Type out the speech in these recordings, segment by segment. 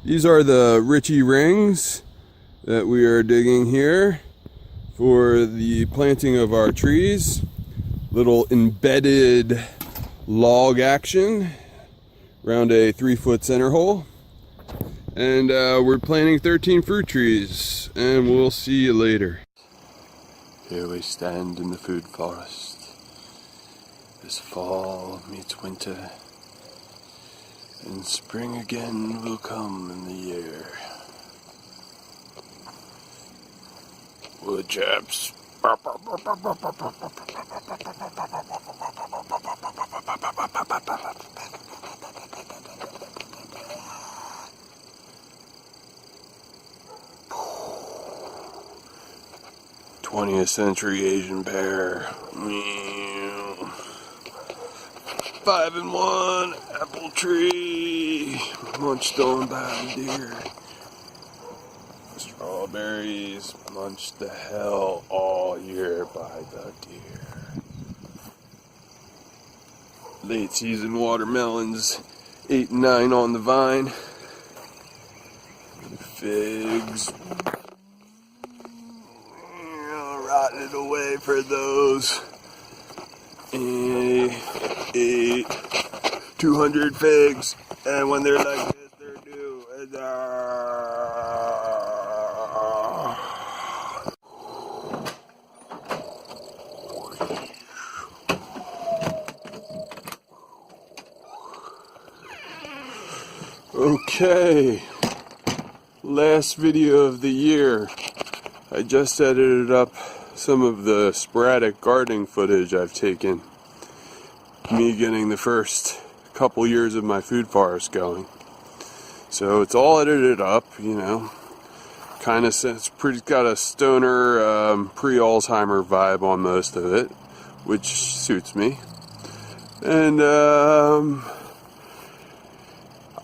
These are the Ritchie rings that we are digging here for the planting of our trees. Little embedded log action around a 3-foot center hole. And we're planting 13 fruit trees, and we'll see you later. Here we stand in the food forest. This fall meets winter, and spring again will come in the year. Wood chaps. 20th century Asian pear. 5-in-1 apple tree munched on by the deer. Strawberries munched the hell all year by the deer. Late season watermelons, 8 and 9 on the vine. Figs, rotted away for those. 200 figs, and when they're like this, they're due. Okay, last video of the year. I just edited up some of the sporadic gardening footage I've taken. Me getting the first couple years of my food forest going. So it's all edited up, you know. Kind of, it's pretty, got a stoner pre-Alzheimer vibe on most of it, which suits me. And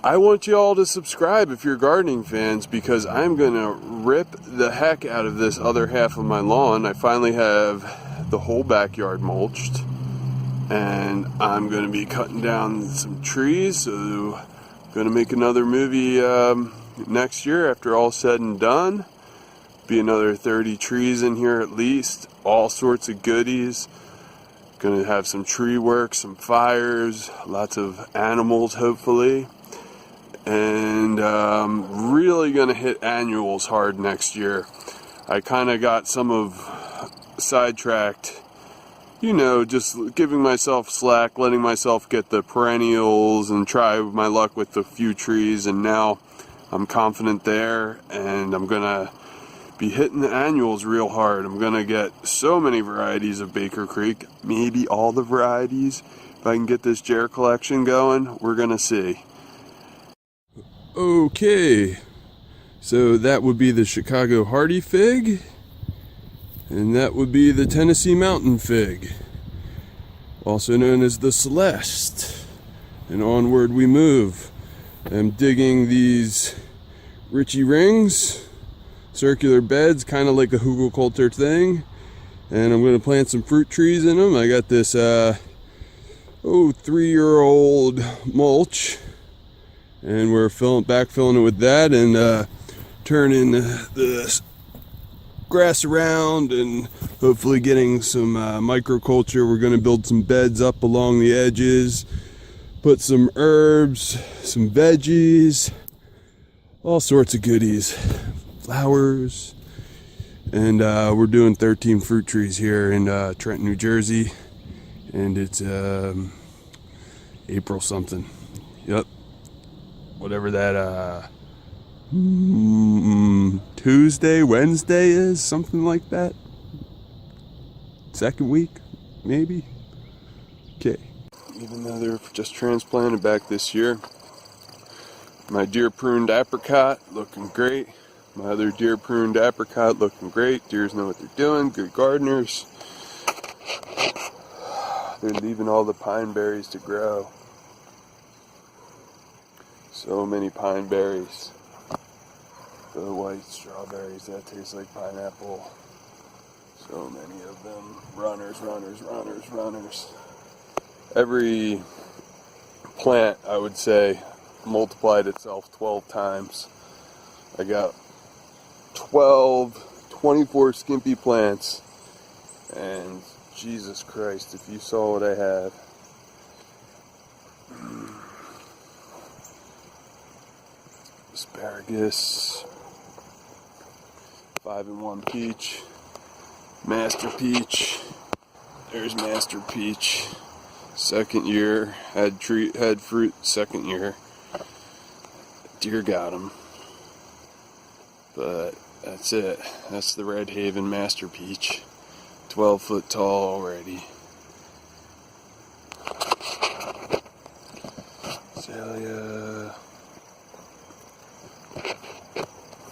I want you all to subscribe if you're gardening fans, because I'm gonna rip the heck out of this other half of my lawn. I finally have the whole backyard mulched, and I'm gonna be cutting down some trees. So I'm gonna make another movie next year after all's said and done. Be another 30 trees in here at least, all sorts of goodies. Gonna have some tree work, some fires, lots of animals hopefully. And really gonna hit annuals hard next year. I kind of got some of sidetracked, you know, just giving myself slack, letting myself get the perennials and try my luck with the few trees, and now I'm confident there, and I'm gonna be hitting the annuals real hard. I'm gonna get so many varieties of Baker Creek, maybe all the varieties. If I can get this Jer collection going, we're gonna see. Okay, so that would be the Chicago Hardy fig, and that would be the Tennessee Mountain fig, also known as the Celeste. And onward we move. I'm digging these Ritchie rings, circular beds, kind of like a hugelkultur thing, and I'm going to plant some fruit trees in them. I got this 3-year-old mulch, and we're backfilling it with that, and turning the grass around, and hopefully getting some microculture. We're going to build some beds up along the edges, put some herbs, some veggies, all sorts of goodies, flowers. And we're doing 13 fruit trees here in Trenton, New Jersey, and it's April something. Yep. Whatever that Tuesday, Wednesday is, something like that. Second week, maybe. Okay. Even though they're just transplanted back this year, my deer pruned apricot looking great. My other deer pruned apricot looking great. Deers know what they're doing. Good gardeners. They're leaving all the pine berries to grow. So many pine berries. The white strawberries that taste like pineapple. So many of them. Runners, runners, runners, runners. Every plant, I would say, multiplied itself 12 times. I got 24 skimpy plants, and Jesus Christ, if you saw what I had. Asparagus, 5-in-1 peach, master peach. There's master peach. Second year, had fruit. Second year, deer got him. But that's it. That's the Red Haven master peach. 12 foot tall already. Azalea.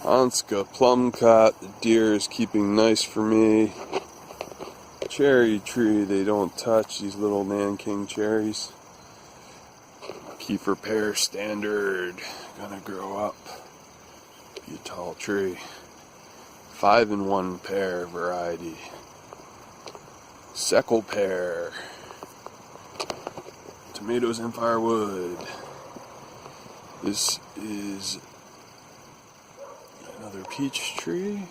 Hanska plum cot. The deer is keeping nice for me. Cherry tree, they don't touch these little Nanking cherries. Kiefer pear standard, gonna grow up, be a tall tree. 5-in-1 pear variety. Seckle pear. Tomatoes and firewood. This is another peach tree.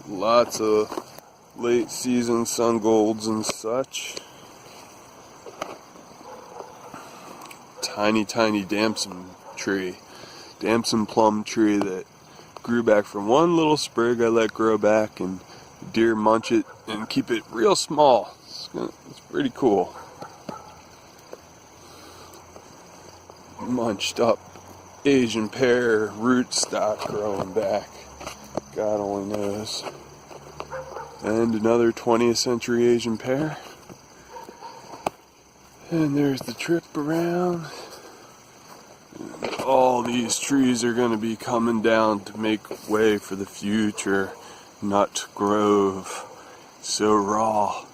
Lots of late season sun golds and such. Tiny damson tree. Damson plum tree that grew back from one little sprig I let grow back, and deer munch it and keep it real small. It's pretty cool. Munched up Asian pear rootstock growing back. God only knows. And another 20th century Asian pear. And there's the trip around. And all these trees are going to be coming down to make way for the future nut grove. So raw,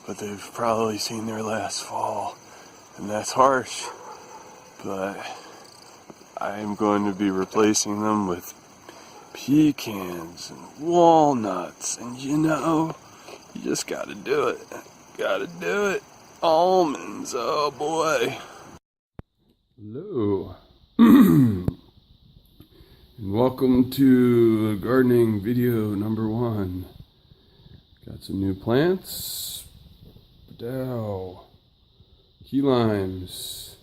but they've probably seen their last fall. And that's harsh. But I'm going to be replacing them with pecans and walnuts, and you just gotta do it. Almonds, oh boy. Hello. And welcome to gardening video number 1. Got some new plants. Key limes.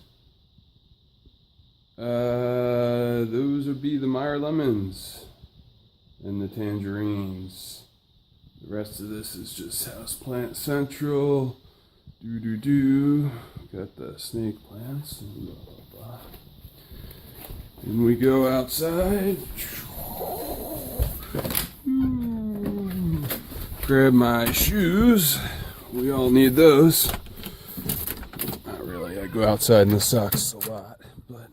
Those would be the Meyer lemons and the tangerines. The rest of this is just houseplant central. Got the snake plants and blah blah blah. And we go outside. Grab my shoes. We all need those. Not really. I go outside in the socks a lot, but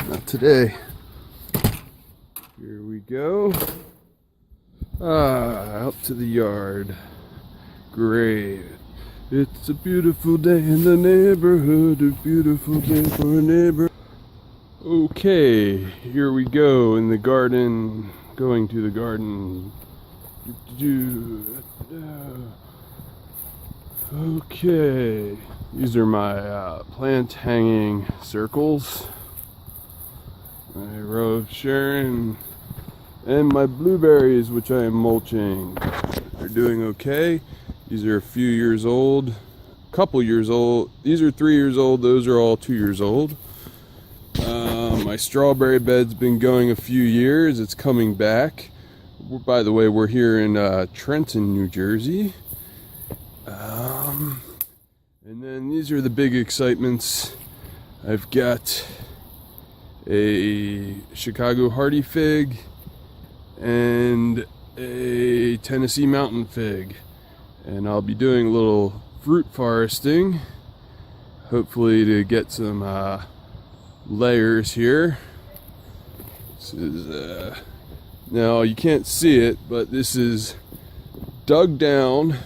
not today. Here we go. Out to the yard. Great. It's a beautiful day in the neighborhood. A beautiful day for a neighbor. Okay, here we go in the garden. Going to the garden. Okay, these are my plant hanging circles. My row of Sharon. And my blueberries, which I am mulching, are doing okay. These are a few years old, couple years old. These are 3 years old. Those are all 2 years old. My strawberry bed's been going a few years. It's coming back. By the way, we're here in Trenton, New Jersey. And then these are the big excitements. I've got a Chicago Hardy fig and a Tennessee Mountain fig, and I'll be doing a little fruit foresting, hopefully to get some layers here. This is now you can't see it, but this is dug down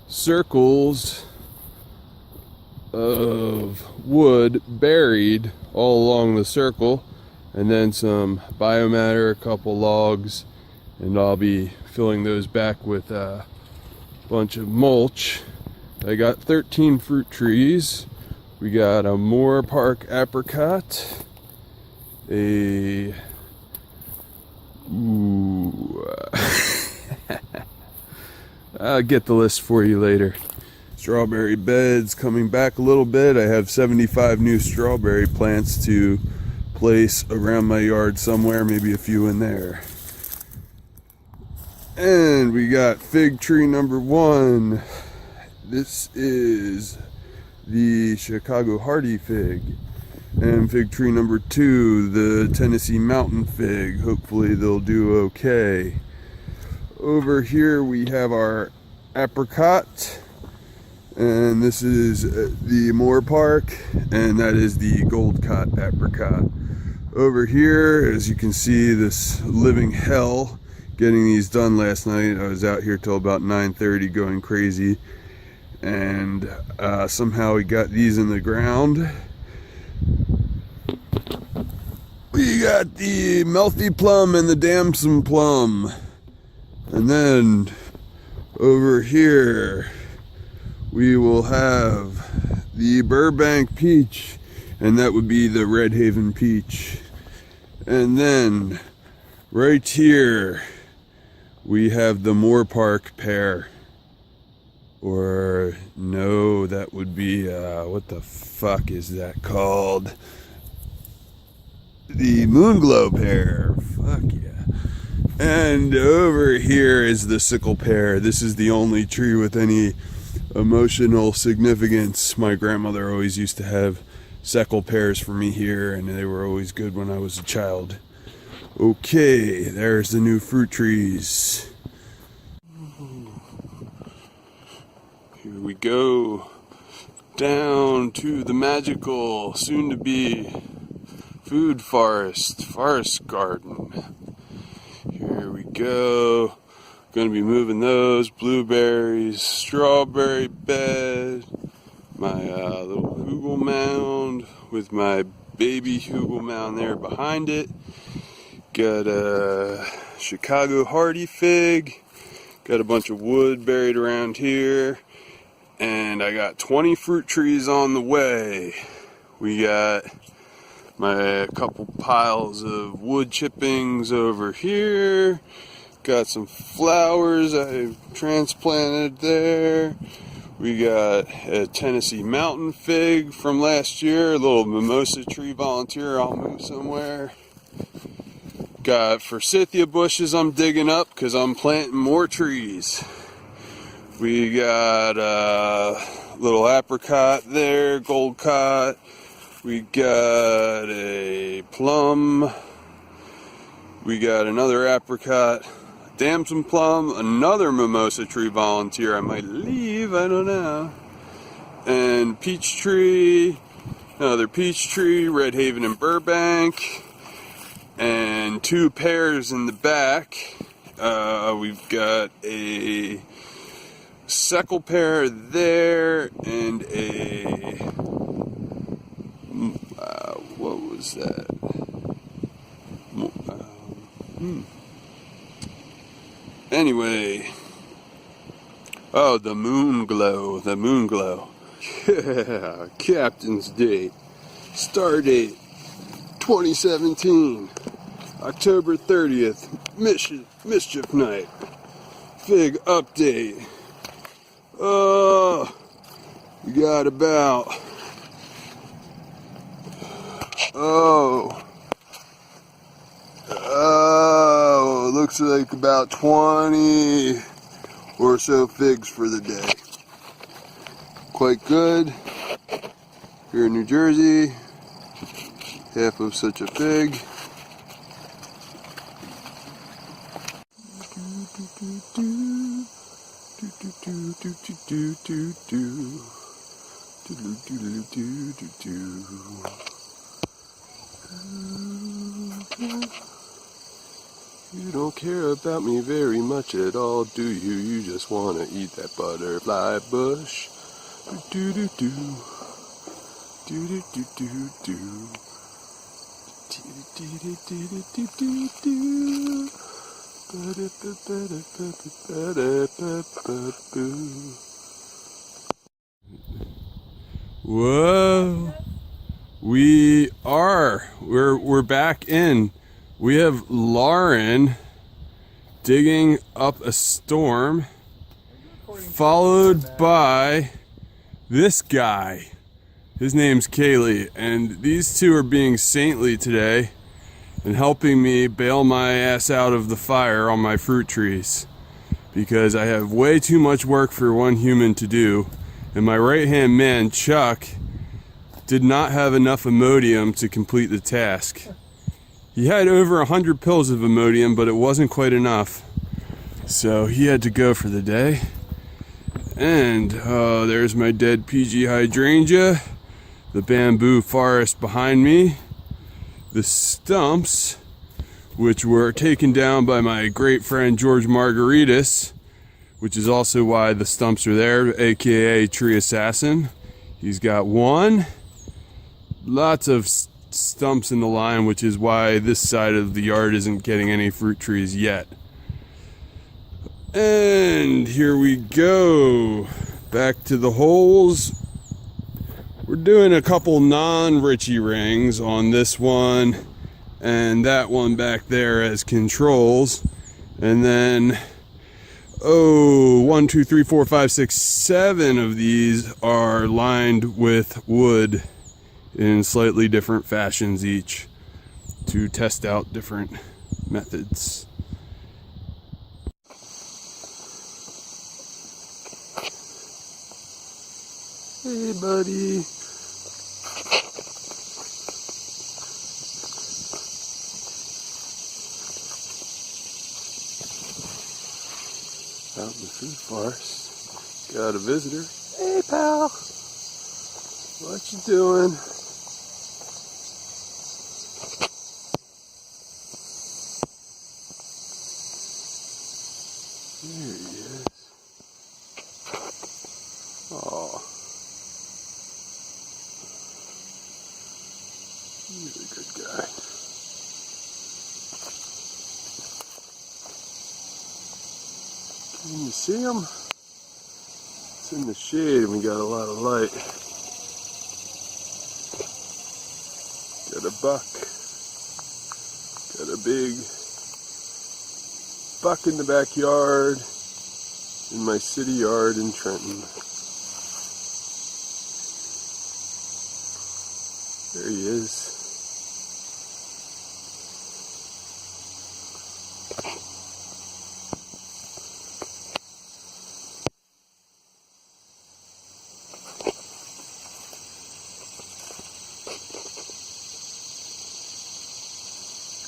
circles of wood buried all along the circle, and then some biomatter, a couple logs, and I'll be filling those back with a bunch of mulch. I got 13 fruit trees, We got a Moore Park apricot, a I'll get the list for you later. Strawberry beds coming back a little bit. I have 75 new strawberry plants to place around my yard somewhere, maybe a few in there. And we got fig tree number 1. This is the Chicago Hardy fig. And fig tree number 2, the Tennessee Mountain fig. Hopefully they'll do okay. Over here we have our apricot. And this is the Moore Park, and that is the Goldcott apricot. Over here, as you can see, this living hell getting these done last night. I was out here till about 9:30 going crazy, and somehow we got these in the ground. We got the Melty Plum and the Damson Plum. And then over here we will have the Burbank Peach, and that would be the Red Haven Peach. And then right here we have the Moore Park Pear. Or no, that would be, what the fuck is that called? The Moonglow Pear. Fuck yeah. And over here is the Sickle Pear. This is the only tree with any emotional significance. My grandmother always used to have sickle pears for me here, and they were always good when I was a child. Okay, there's the new fruit trees. Here we go down to the magical, soon-to-be food forest garden. Here we go. Going to be moving those blueberries, strawberry bed, my little hugel mound with my baby hugel mound there behind it. Got a Chicago Hardy fig, got a bunch of wood buried around here, and I got 20 fruit trees on the way. We got my couple piles of wood chippings over here. Got some flowers I transplanted there. We got a Tennessee Mountain fig from last year, a little mimosa tree volunteer I'll move somewhere. Got forsythia bushes I'm digging up because I'm planting more trees. We got a little apricot there, Goldcott. We got a plum. We got another apricot, damson plum, another mimosa tree volunteer I might leave, I don't know. And peach tree, another peach tree, Red Haven and Burbank. And 2 pears in the back. We've got a sickle pear there and a what was that? Anyway, oh, the moon glow. Yeah, Captain's Day, Star Date 2017, October 30th, Mischief Night, Fig Update. We got about, looks like about 20 or so figs for the day. Quite good. Here in New Jersey, half of such a fig. You don't care about me very much at all, do you? You just wanna eat that butterfly bush. Do do do do do do do do do do do do do. Whoa. We're back in. We have Lauren digging up a storm, followed by this guy. His name's Kaylee, and these two are being saintly today and helping me bail my ass out of the fire on my fruit trees, because I have way too much work for one human to do, and my right-hand man, Chuck, did not have enough Imodium to complete the task. He had over 100 pills of Imodium, but it wasn't quite enough, so he had to go for the day. And there's my dead PG hydrangea, the bamboo forest behind me, the stumps, which were taken down by my great friend George Margaritas, which is also why the stumps are there, aka Tree Assassin. He's got one. Lots of stumps in the line, which is why this side of the yard isn't getting any fruit trees yet. And here we go. Back to the holes. We're doing a couple non-Richie rings on this one and that one back there as controls. And then, 1, 2, 3, 4, 5, 6, 7 of these are lined with wood in slightly different fashions each to test out different methods. Hey, buddy. Out in the fruit forest. Got a visitor. Hey, pal. What you doing? There he is. Oh, he's a good guy. Can you see him? It's in the shade and we got a lot of light. Got a buck. Got a big buck in the backyard in my city yard in Trenton. There he is.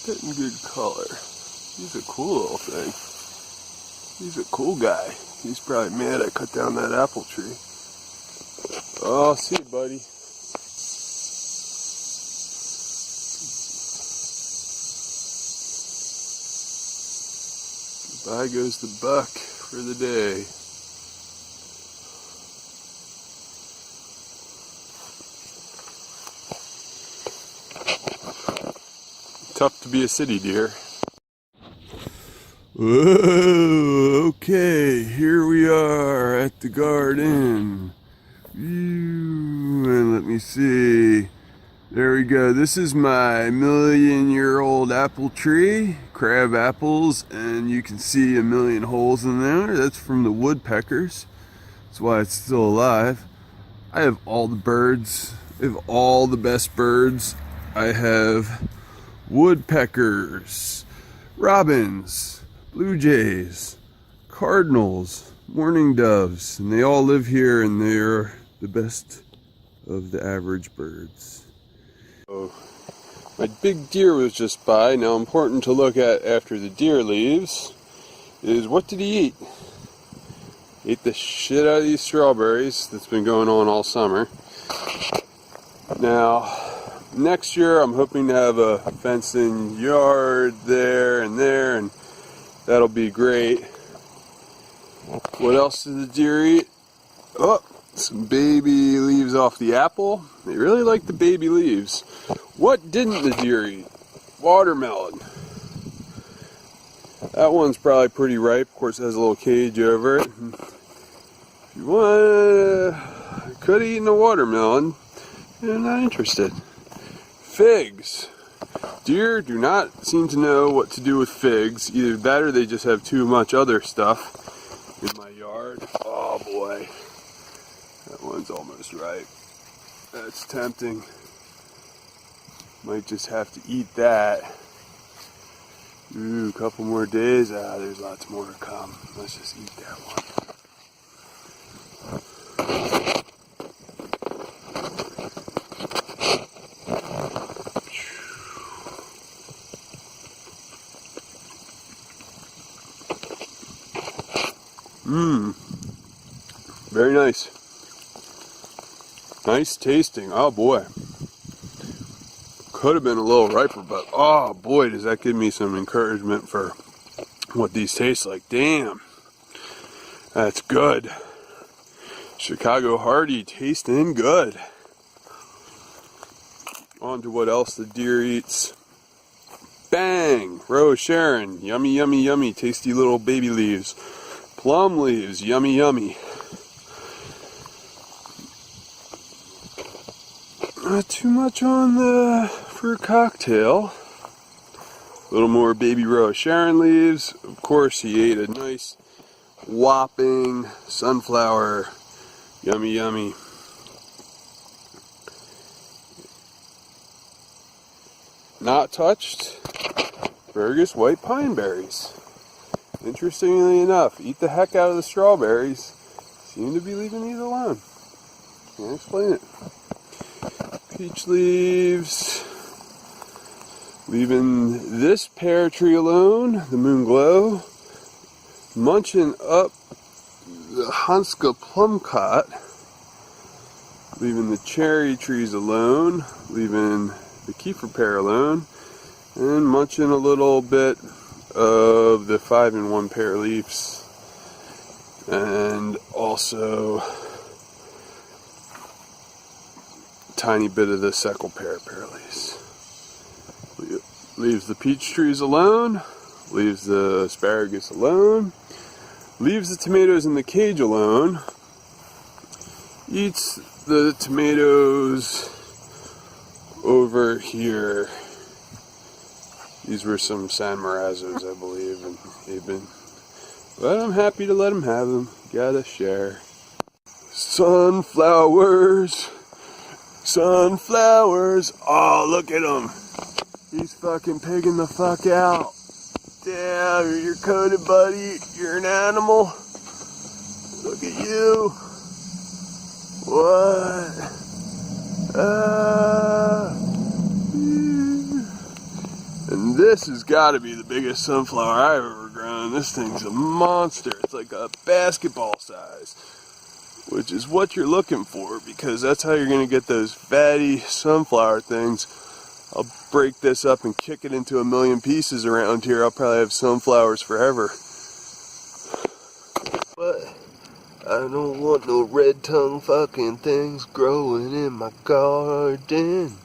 Getting good color. He's a cool little thing. He's a cool guy. He's probably mad I cut down that apple tree. Oh, see you, buddy. Goodbye goes the buck for the day. Tough to be a city deer. Whoa, okay, here we are at the garden. And let me see. There we go. This is my 1,000,000-year-old apple tree, crab apples, and you can see 1,000,000 holes in there. That's from the woodpeckers. That's why it's still alive. I have all the birds. I have all the best birds. I have woodpeckers, robins, blue jays, cardinals, mourning doves, and they all live here, and they're the best of the average birds. Oh, my big deer was just by. Now, important to look at after the deer leaves is, what did he eat? He ate the shit out of these strawberries that's been going on all summer. Now, next year I'm hoping to have a fenced-in yard there, and that'll be great. What else did the deer eat? Oh, some baby leaves off the apple. They really like the baby leaves. What didn't the deer eat? Watermelon. That one's probably pretty ripe. Of course, it has a little cage over it. If you want Could have eaten a watermelon. I'm not interested. Figs. Deer do not seem to know what to do with figs. Either that or they just have too much other stuff in my yard. Oh boy. That one's almost ripe. That's tempting. Might just have to eat that. Ooh, a couple more days. There's lots more to come. Let's just eat that one. Very nice. Nice tasting. Oh boy. Could have been a little riper, but oh boy, does that give me some encouragement for what these taste like. Damn. That's good. Chicago Hardy tasting good. On to what else the deer eats. Bang! Rose Sharon. Yummy, yummy, yummy. Tasty little baby leaves. Plum leaves. Yummy, yummy. Not too much on the fruit cocktail. A little more baby Rose Sharon leaves. Of course, he ate a nice whopping sunflower. Yummy, yummy. Not touched. Burgess white pine berries. Interestingly enough, eat the heck out of the strawberries. Seem to be leaving these alone. Can't explain it. Peach leaves. Leaving this pear tree alone, the Moon Glow. Munching up the Hanska plumcot. Leaving the cherry trees alone. Leaving the Kiefer pear alone. And munching a little bit of the 5-in-1 pear leaves. And also tiny bit of the Seckel pear leaves. Leaves the peach trees alone, leaves the asparagus alone, leaves the tomatoes in the cage alone, eats the tomatoes over here. These were some San Morazzos, I believe, and they've been, but I'm happy to let them have them. Gotta share. Sunflowers. Sunflowers. Oh, look at him. He's fucking pigging the fuck out. Damn, you're coated, buddy. You're an animal. Look at you. What? And this has got to be the biggest sunflower I've ever grown. This thing's a monster. It's like a basketball size, which is what you're looking for, because that's how you're going to get those fatty sunflower things. I'll break this up and kick it into a million pieces around here. I'll probably have sunflowers forever. But I don't want no red tongue fucking things growing in my garden.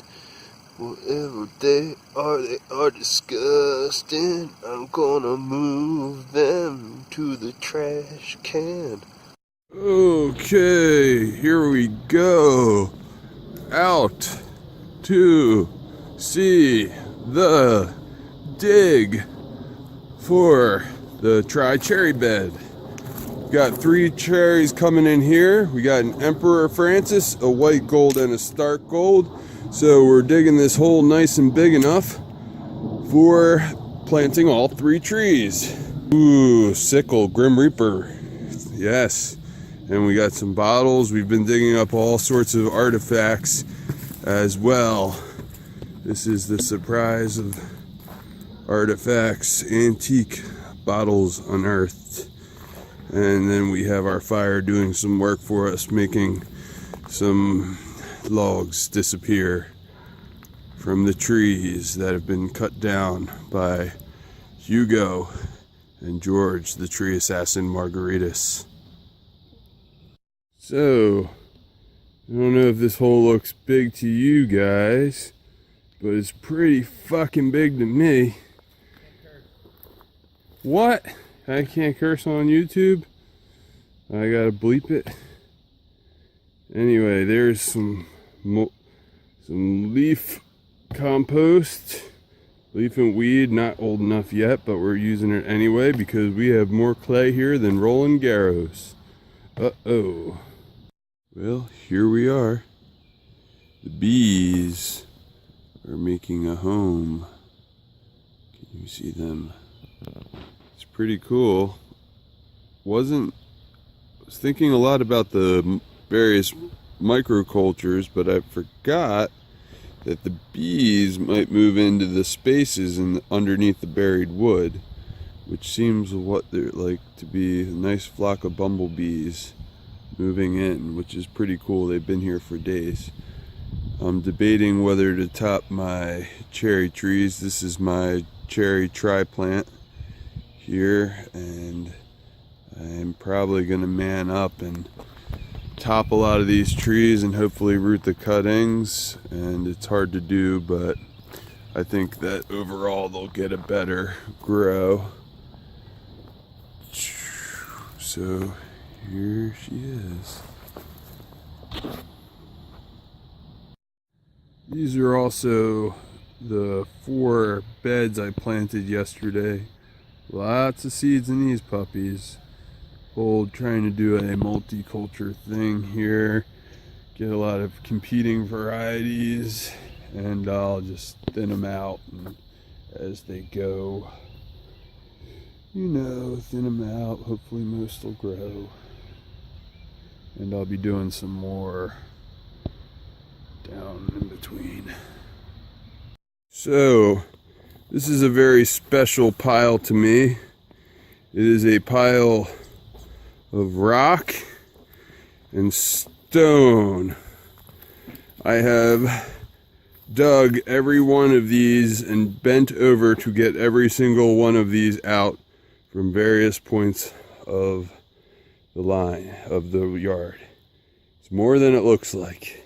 Whatever they are disgusting. I'm gonna move them to the trash can. Okay, here we go. Out to see the dig for the tri-cherry bed. Got 3 cherries coming in here. We got an Emperor Francis, a white gold, and a stark gold. So we're digging this hole nice and big enough for planting all 3 trees. Ooh, sickle, Grim Reaper. Yes. And we got some bottles. We've been digging up all sorts of artifacts as well. This is the surprise of artifacts, antique bottles unearthed. And then we have our fire doing some work for us, making some logs disappear from the trees that have been cut down by Hugo and George, the tree assassin Margaritas. So, I don't know if this hole looks big to you guys, but it's pretty fucking big to me. What? I can't curse on YouTube? I gotta bleep it? Anyway, there's some leaf compost, leaf and weed, not old enough yet, but we're using it anyway because we have more clay here than Roland Garros. Uh-oh. Well, here we are. The bees are making a home. Can you see them? It's pretty cool. I was thinking a lot about the various microcultures, but I forgot that the bees might move into the spaces underneath the buried wood, which seems what they're like to be a nice flock of bumblebees moving in, which is pretty cool. They've been here for days. I'm debating whether to top my cherry trees. This is my cherry tri-plant here, and I'm probably going to man up and top a lot of these trees and hopefully root the cuttings. And it's hard to do, but I think that overall they'll get a better grow. So here she is. These are also the 4 beds I planted yesterday. Lots of seeds in these puppies. Trying to do a multicultural thing here. Get a lot of competing varieties, and I'll just thin them out as they go. You know, thin them out. Hopefully most will grow. And I'll be doing some more down in between. So, this is a very special pile to me. It is a pile of rock and stone. I have dug every one of these and bent over to get every single one of these out from various points of the line of the yard. It's more than it looks like.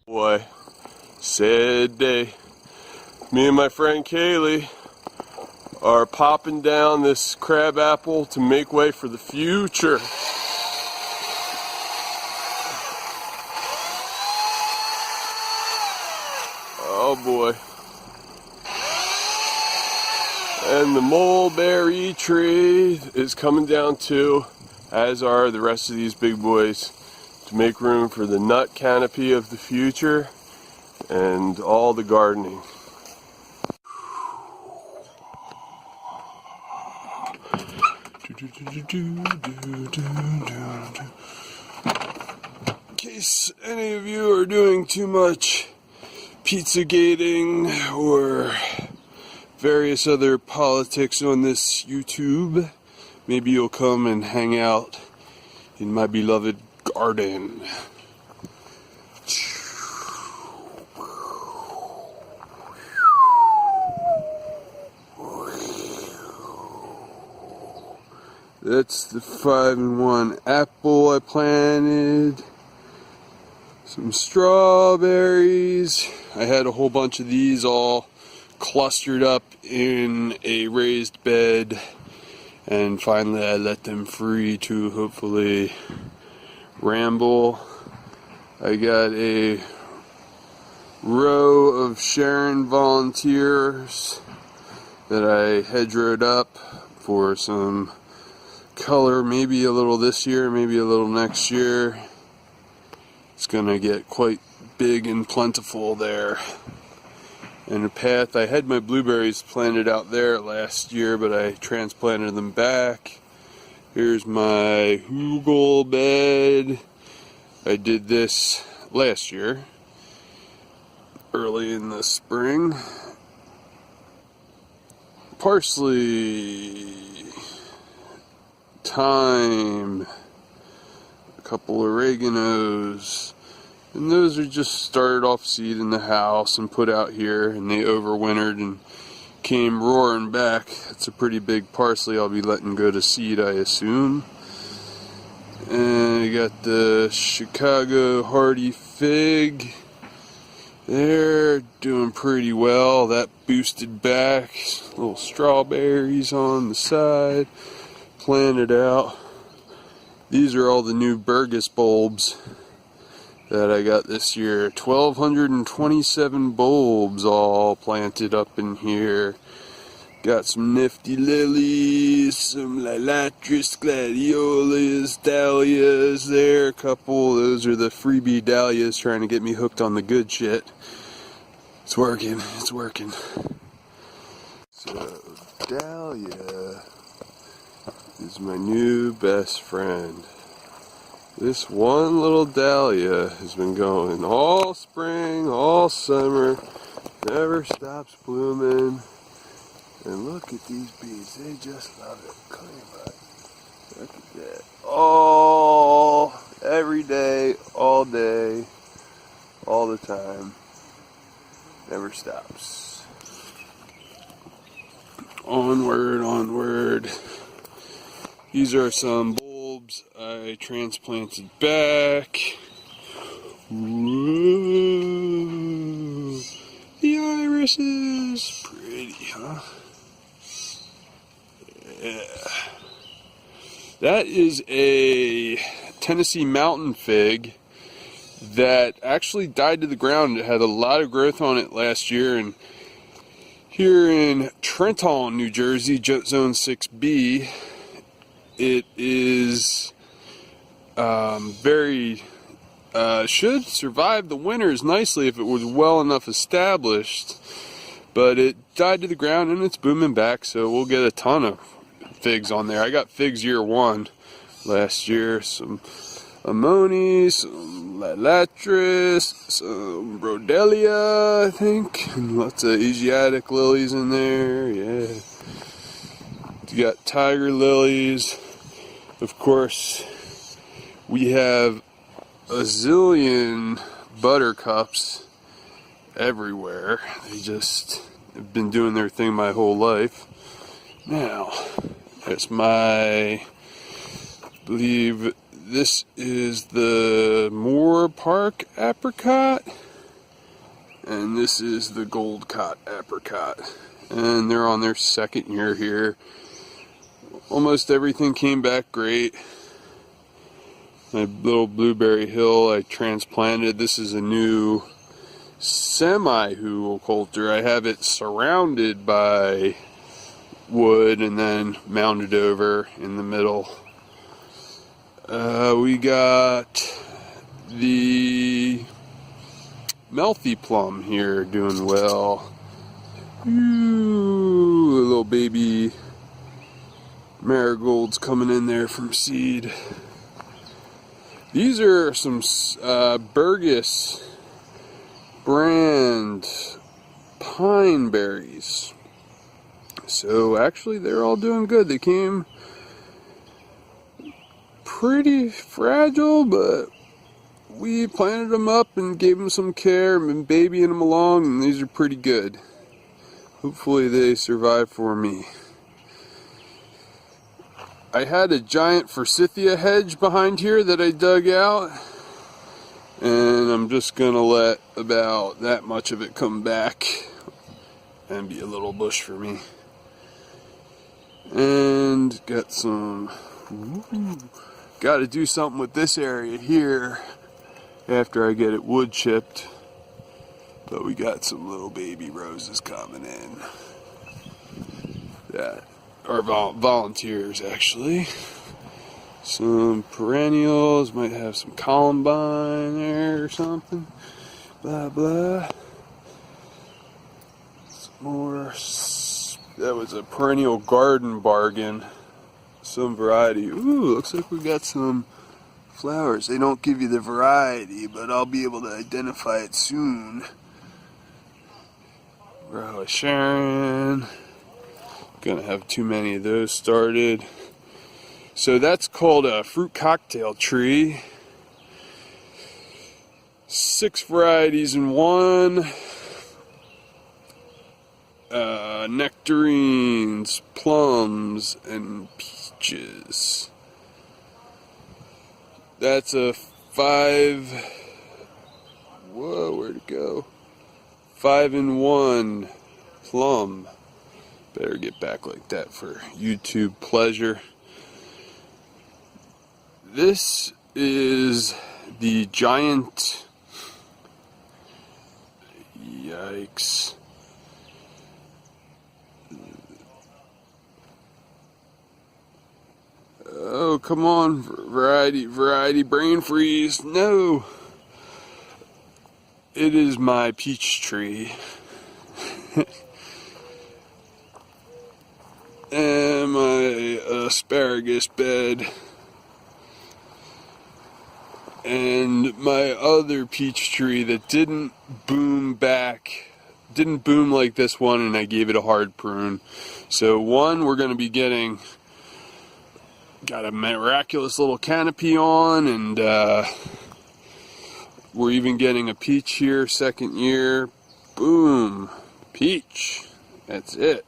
Boy, sad day. Me and my friend Kaylee are popping down this crab apple to make way for the future. Oh boy. And the mulberry tree is coming down too, as are the rest of these big boys, to make room for the nut canopy of the future and all the gardening. In case any of you are doing too much pizza gating or various other politics on this YouTube, maybe you'll come and hang out in my beloved garden. That's the 5-in-1 apple I planted. Some strawberries. I had a whole bunch of these all clustered up in a raised bed, and finally I let them free to hopefully ramble. I got a row of Sharon volunteers that I hedgerowed up for some color, maybe a little this year, maybe a little next year. It's gonna get quite big and plentiful there. And a path, I had my blueberries planted out there last year, but I transplanted them back. Here's my hugel bed. I did this last year, early in the spring. Parsley, thyme, a couple oreganos, and those are just started off seed in the house and put out here, and they overwintered and came roaring back. That's a pretty big parsley I'll be letting go to seed, I assume. And I got the Chicago hardy fig. They're doing pretty well. That boosted back. Little strawberries on the side. Planted out. These are all the new Burgess bulbs that I got this year. 1,227 bulbs all planted up in here. Got some nifty lilies, some lilatris, gladiolus, dahlias there, a couple. Those are the freebie dahlias trying to get me hooked on the good shit. It's working, it's working. So, dahlia is my new best friend. This one little dahlia has been going all spring, all summer, never stops blooming. And look at these bees, they just love it. Come here, bud. Look at that. All, every day, all the time. Never stops. Onward, onward. These are some bulbs I transplanted back. Whoa. The iris is pretty, huh? Yeah. That is a Tennessee mountain fig that actually died to the ground. It had a lot of growth on it last year, and here in Trenton, New Jersey, Zone 6B, it is should survive the winters nicely if it was well enough established, but it died to the ground and it's booming back, so we'll get a ton of figs on there. I got figs year one last year, some ammoni, some lilatris, some brodelia, I think, and lots of Asiatic lilies in there. Yeah, you got tiger lilies. Of course, we have a zillion buttercups everywhere. They just have been doing their thing my whole life. Now, that's I believe this is the Moore Park apricot, and this is the Goldcott apricot, and they're on their second year here. Almost everything came back great. My little blueberry hill I transplanted. This is a new semi-hugelcoulter. I have it surrounded by wood and then mounded over in the middle. We got the Melty plum here doing well. Ooh, a little baby marigolds coming in there from seed. These are some Burgess brand pine berries. So actually they're all doing good. They came pretty fragile, but we planted them up and gave them some care and been babying them along, and these are pretty good. Hopefully they survive for me. I had a giant forsythia hedge behind here that I dug out, and I'm just gonna let about that much of it come back and be a little bush for me. And got some, got to do something with this area here after I get it wood chipped, but we got some little baby roses coming in that are volunteers actually. Some perennials, might have some columbine there or something, blah blah. Some more. That was a perennial garden bargain, some variety. Ooh, looks like we got some flowers. They don't give you the variety, but I'll be able to identify it soon. Rose Sharon. Gonna have too many of those started. So that's called a fruit cocktail tree. 6 varieties in one. Nectarines, plums, and peaches. That's a 5. Whoa, where'd it go? 5-in-1 plum. Better get back like that for YouTube pleasure. This is the giant, yikes, oh come on, variety brain freeze, no, it is my peach tree. And my asparagus bed, and my other peach tree that didn't boom like this one, and I gave it a hard prune. So one, we're going to be getting, got a miraculous little canopy on, and we're even getting a peach here, second year, boom, peach, that's it.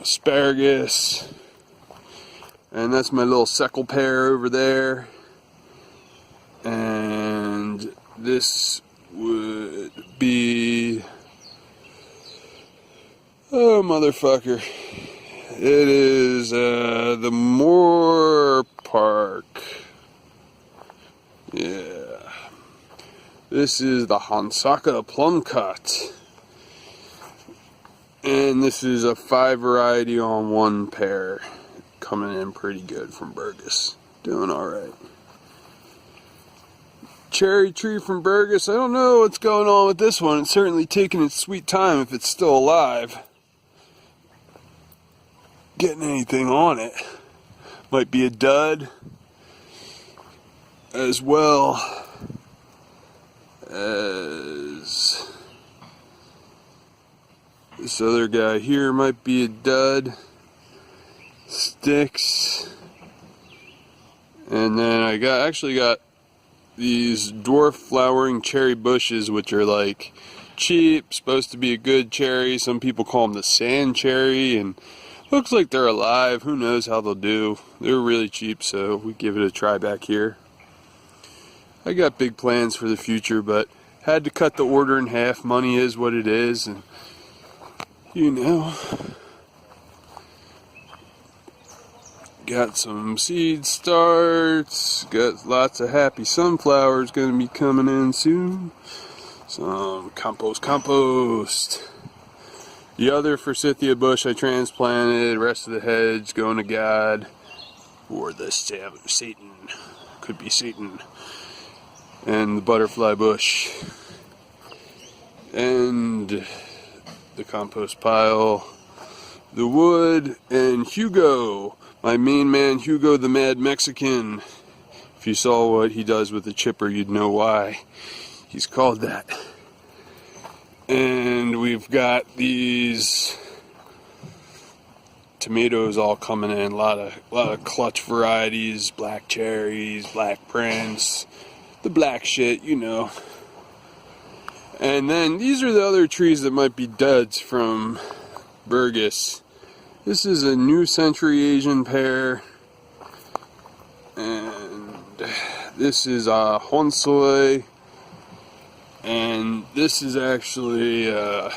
Asparagus, and that's my little seckel pear over there, and this would be, oh motherfucker, it is the Moore Park, yeah, this is the Hansaka plum cut. And this is a 5 variety on 1 pair. Coming in pretty good from Burgess. Doing alright. Cherry tree from Burgess. I don't know what's going on with this one. It's certainly taking its sweet time if it's still alive. Getting anything on it. Might be a dud. As well as this other guy here might be a dud. Sticks. And then I actually got these dwarf flowering cherry bushes, which are like cheap, supposed to be a good cherry. Some people call them the sand cherry, and looks like they're alive. Who knows how they'll do. They're really cheap, so we give it a try back here. I got big plans for the future, but had to cut the order in half. Money is what it is, and you know, got some seed starts, got lots of happy sunflowers going to be coming in soon, some compost. The other forsythia bush I transplanted, rest of the hedge going to God, or the Satan, could be Satan, and the butterfly bush, and the compost pile, the wood, and Hugo, my main man Hugo the Mad Mexican. If you saw what he does with the chipper, you'd know why he's called that. And we've got these tomatoes all coming in, a lot of clutch varieties, black cherries, black prince, the black shit, you know. And then these are the other trees that might be duds from Burgess. This is a New Century Asian pear, and this is a Honsoi, and this is actually a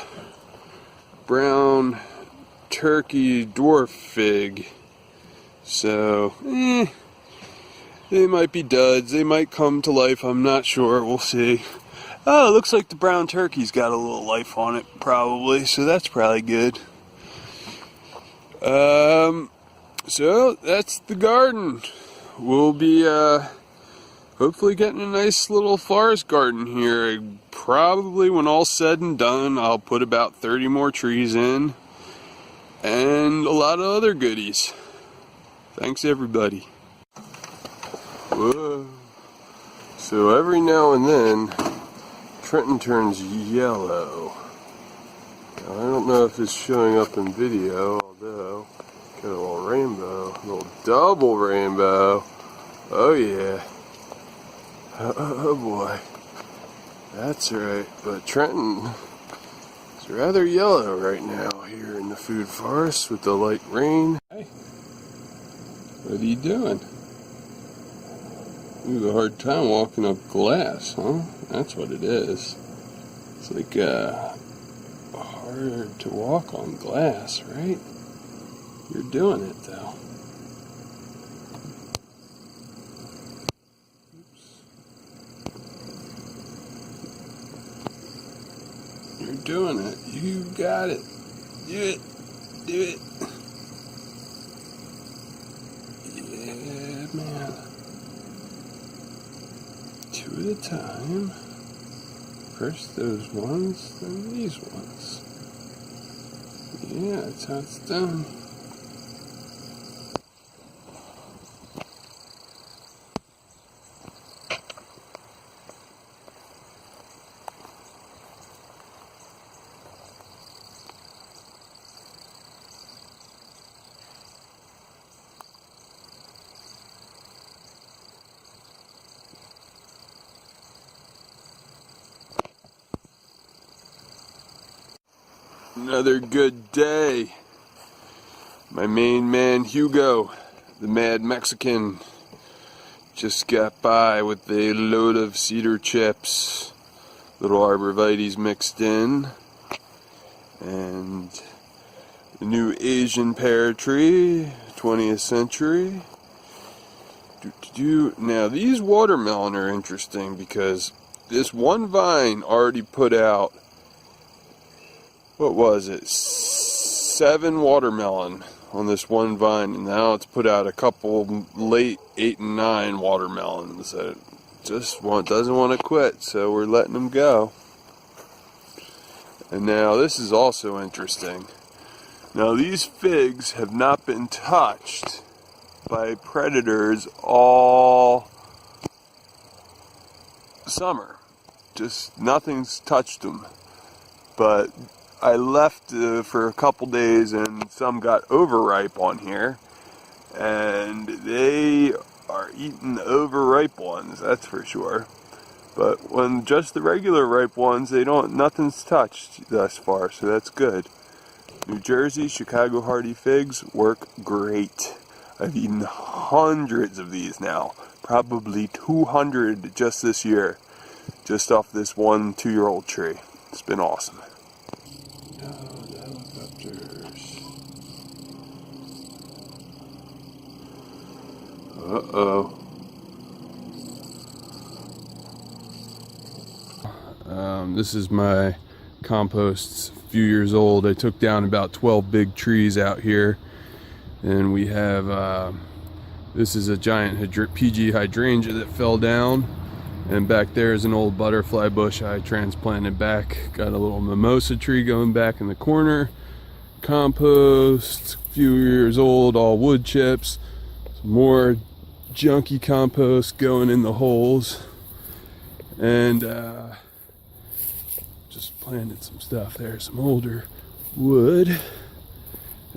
brown turkey dwarf fig. So, they might be duds. They might come to life. I'm not sure. We'll see. Oh, it looks like the brown turkey's got a little life on it, probably, so that's probably good. So that's the garden. We'll be, hopefully getting a nice little forest garden here. Probably when all's said and done, I'll put about 30 more trees in, and a lot of other goodies. Thanks, everybody. Whoa. So every now and then, Trenton turns yellow. Now, I don't know if it's showing up in video, although got a little rainbow, a little double rainbow. Oh yeah. Oh boy. That's right. But Trenton is rather yellow right now here in the food forest with the light rain. Hey, what are you doing? You have a hard time walking up glass, huh? That's what it is. It's like hard to walk on glass, right? You're doing it though. You're doing it. You got it. Do it. Do it. Yeah, man. Two at a time. First those ones, then these ones. Yeah, that's how it's done. Another good day. My main man Hugo, the Mad Mexican, just got by with a load of cedar chips, little arborvitaes mixed in, and the new Asian pear tree, 20th century. Now these watermelon are interesting because this one vine already put out, what was it, 7 watermelon on this one vine, and now it's put out a couple late 8 and 9 watermelons that just doesn't want to quit, so we're letting them go. And now this is also interesting. Now these figs have not been touched by predators all summer. Just nothing's touched them. But I left for a couple days and some got overripe on here, and they are eating the overripe ones, that's for sure. But when just the regular ripe ones, nothing's touched thus far, so that's good. New Jersey Chicago hardy figs work great. I've eaten hundreds of these now, probably 200 just this year, just off this one 2-year-old tree. It's been awesome. Helicopters. Uh-oh. This is my compost, a few years old. I took down about 12 big trees out here, and we have this is a giant PG hydrangea that fell down, and back there is an old butterfly bush I transplanted back. Got a little mimosa tree going back in the corner. Compost, a few years old, all wood chips. Some more junky compost going in the holes, and just planted some stuff there, some older wood.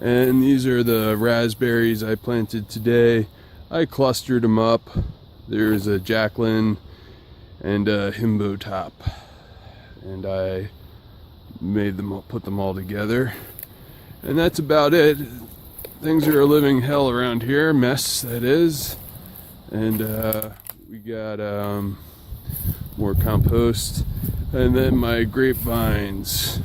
And these are the raspberries I planted today. I clustered them up. There's a Jacqueline and a himbo top, and I put them all together, and that's about it. Things are a living hell around here, mess that is. And we got more compost, and then my grapevines,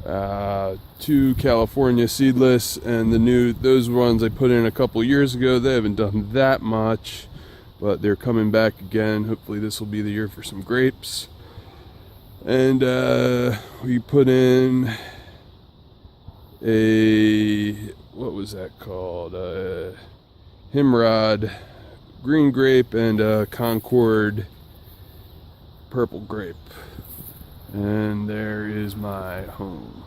2 California seedless, and those ones I put in a couple years ago. They haven't done that much, but they're coming back again. Hopefully this will be the year for some grapes. And we put in what was that called? Himrod green grape and a Concord purple grape. And there is my home,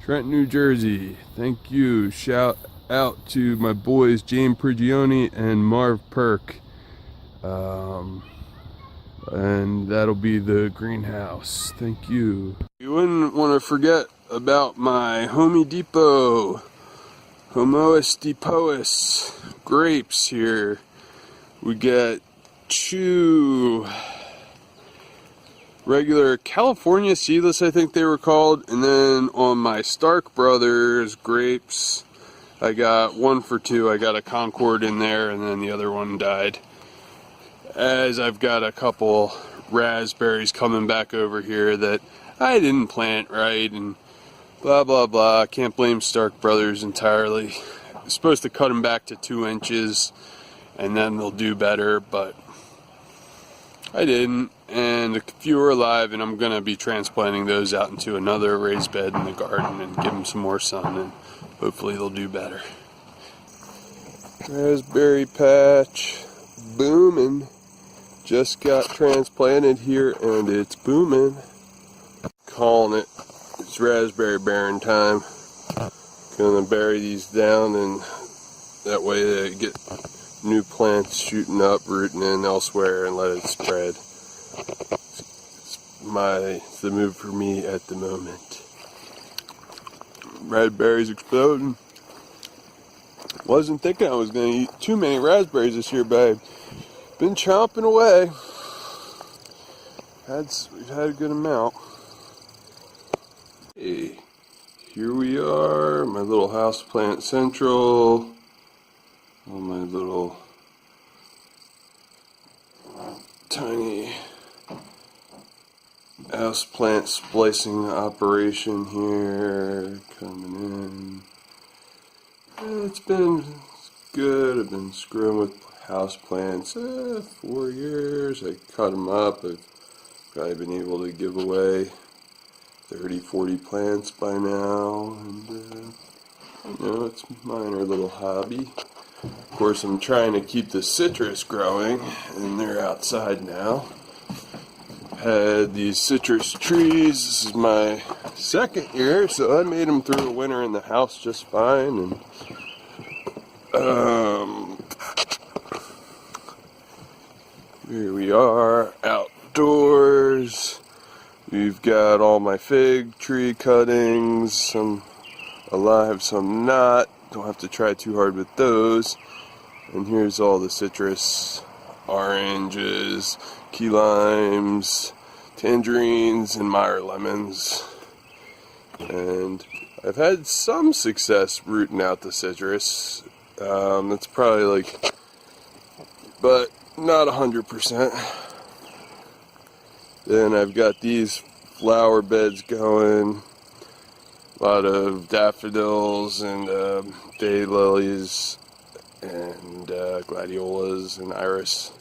Trenton, New Jersey. Thank you. Shout out to my boys James Prigioni and Marv Perk. And that'll be the greenhouse. Thank you. You wouldn't want to forget about my Home Depot Homois Depois grapes here. We get 2 regular California seedless, I think they were called, and then on my Stark Brothers grapes, I got 1 for 2. I got a Concord in there, and then the other one died. As I've got a couple raspberries coming back over here that I didn't plant right, and blah blah blah. Can't blame Stark Brothers entirely. I'm supposed to cut them back to 2 inches and then they'll do better, but I didn't, and a few are alive, and I'm going to be transplanting those out into another raised bed in the garden and give them some more sun, and hopefully they'll do better. Raspberry patch booming. Just got transplanted here and it's booming. Calling it. It's raspberry bearing time. Gonna bury these down, and that way they get new plants shooting up, rooting in elsewhere, and let it spread. It's the move for me at the moment. Raspberries exploding. Wasn't thinking I was going to eat too many raspberries this year, but I've been chomping away. We've had a good amount. Hey, here we are, my little houseplant central. All my little tiny houseplant splicing operation here coming in. It's been good. I've been screwing with houseplants 4 years. I cut them up. I've probably been able to give away 30-40 plants by now, and it's a minor little hobby. Of course, I'm trying to keep the citrus growing, and they're outside now. Had these citrus trees. This is my second year, so I made them through a winter in the house just fine. And here we are outdoors. We've got all my fig tree cuttings, some alive, some not. Don't have to try too hard with those. And here's all the citrus, oranges, key limes, tangerines, and Meyer lemons. And I've had some success rooting out the citrus. That's probably but not 100%. Then I've got these flower beds going. A lot of daffodils and daylilies and gladiolas and iris.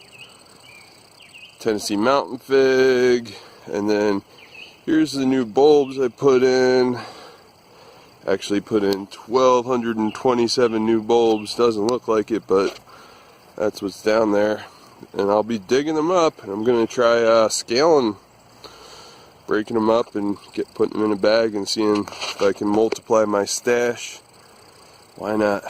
Tennessee mountain fig, and then here's the new bulbs I put in. Actually put in 1,227 new bulbs. Doesn't look like it, but that's what's down there. And I'll be digging them up, and I'm going to try scaling, breaking them up and putting them in a bag and seeing if I can multiply my stash. Why not?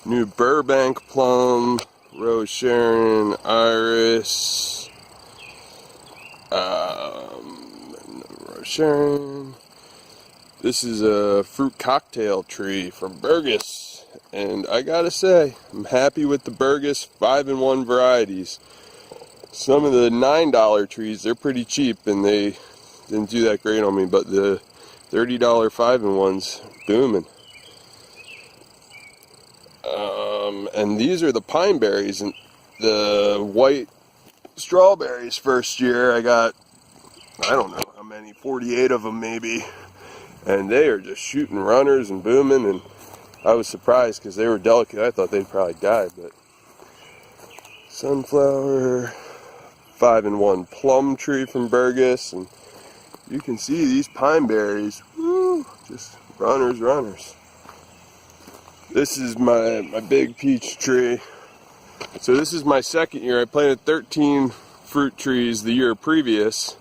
New Burbank plum, Rose Sharon, Iris, Rose Sharon. This is a fruit cocktail tree from Burgess, and I gotta say, I'm happy with the Burgess 5-in-1 varieties. Some of the $9 trees, they're pretty cheap, and they didn't do that great on me, but the $30 5-in-1s, booming. And these are the pine berries, and the white strawberries. First year I got, I don't know how many, 48 of them maybe, and they are just shooting runners and booming, and I was surprised because they were delicate. I thought they'd probably die. But sunflower, 5-in-1 plum tree from Burgess, and you can see these pine berries, woo, just runners. This is my big peach tree. So this is my second year. I planted 13 fruit trees the year previous,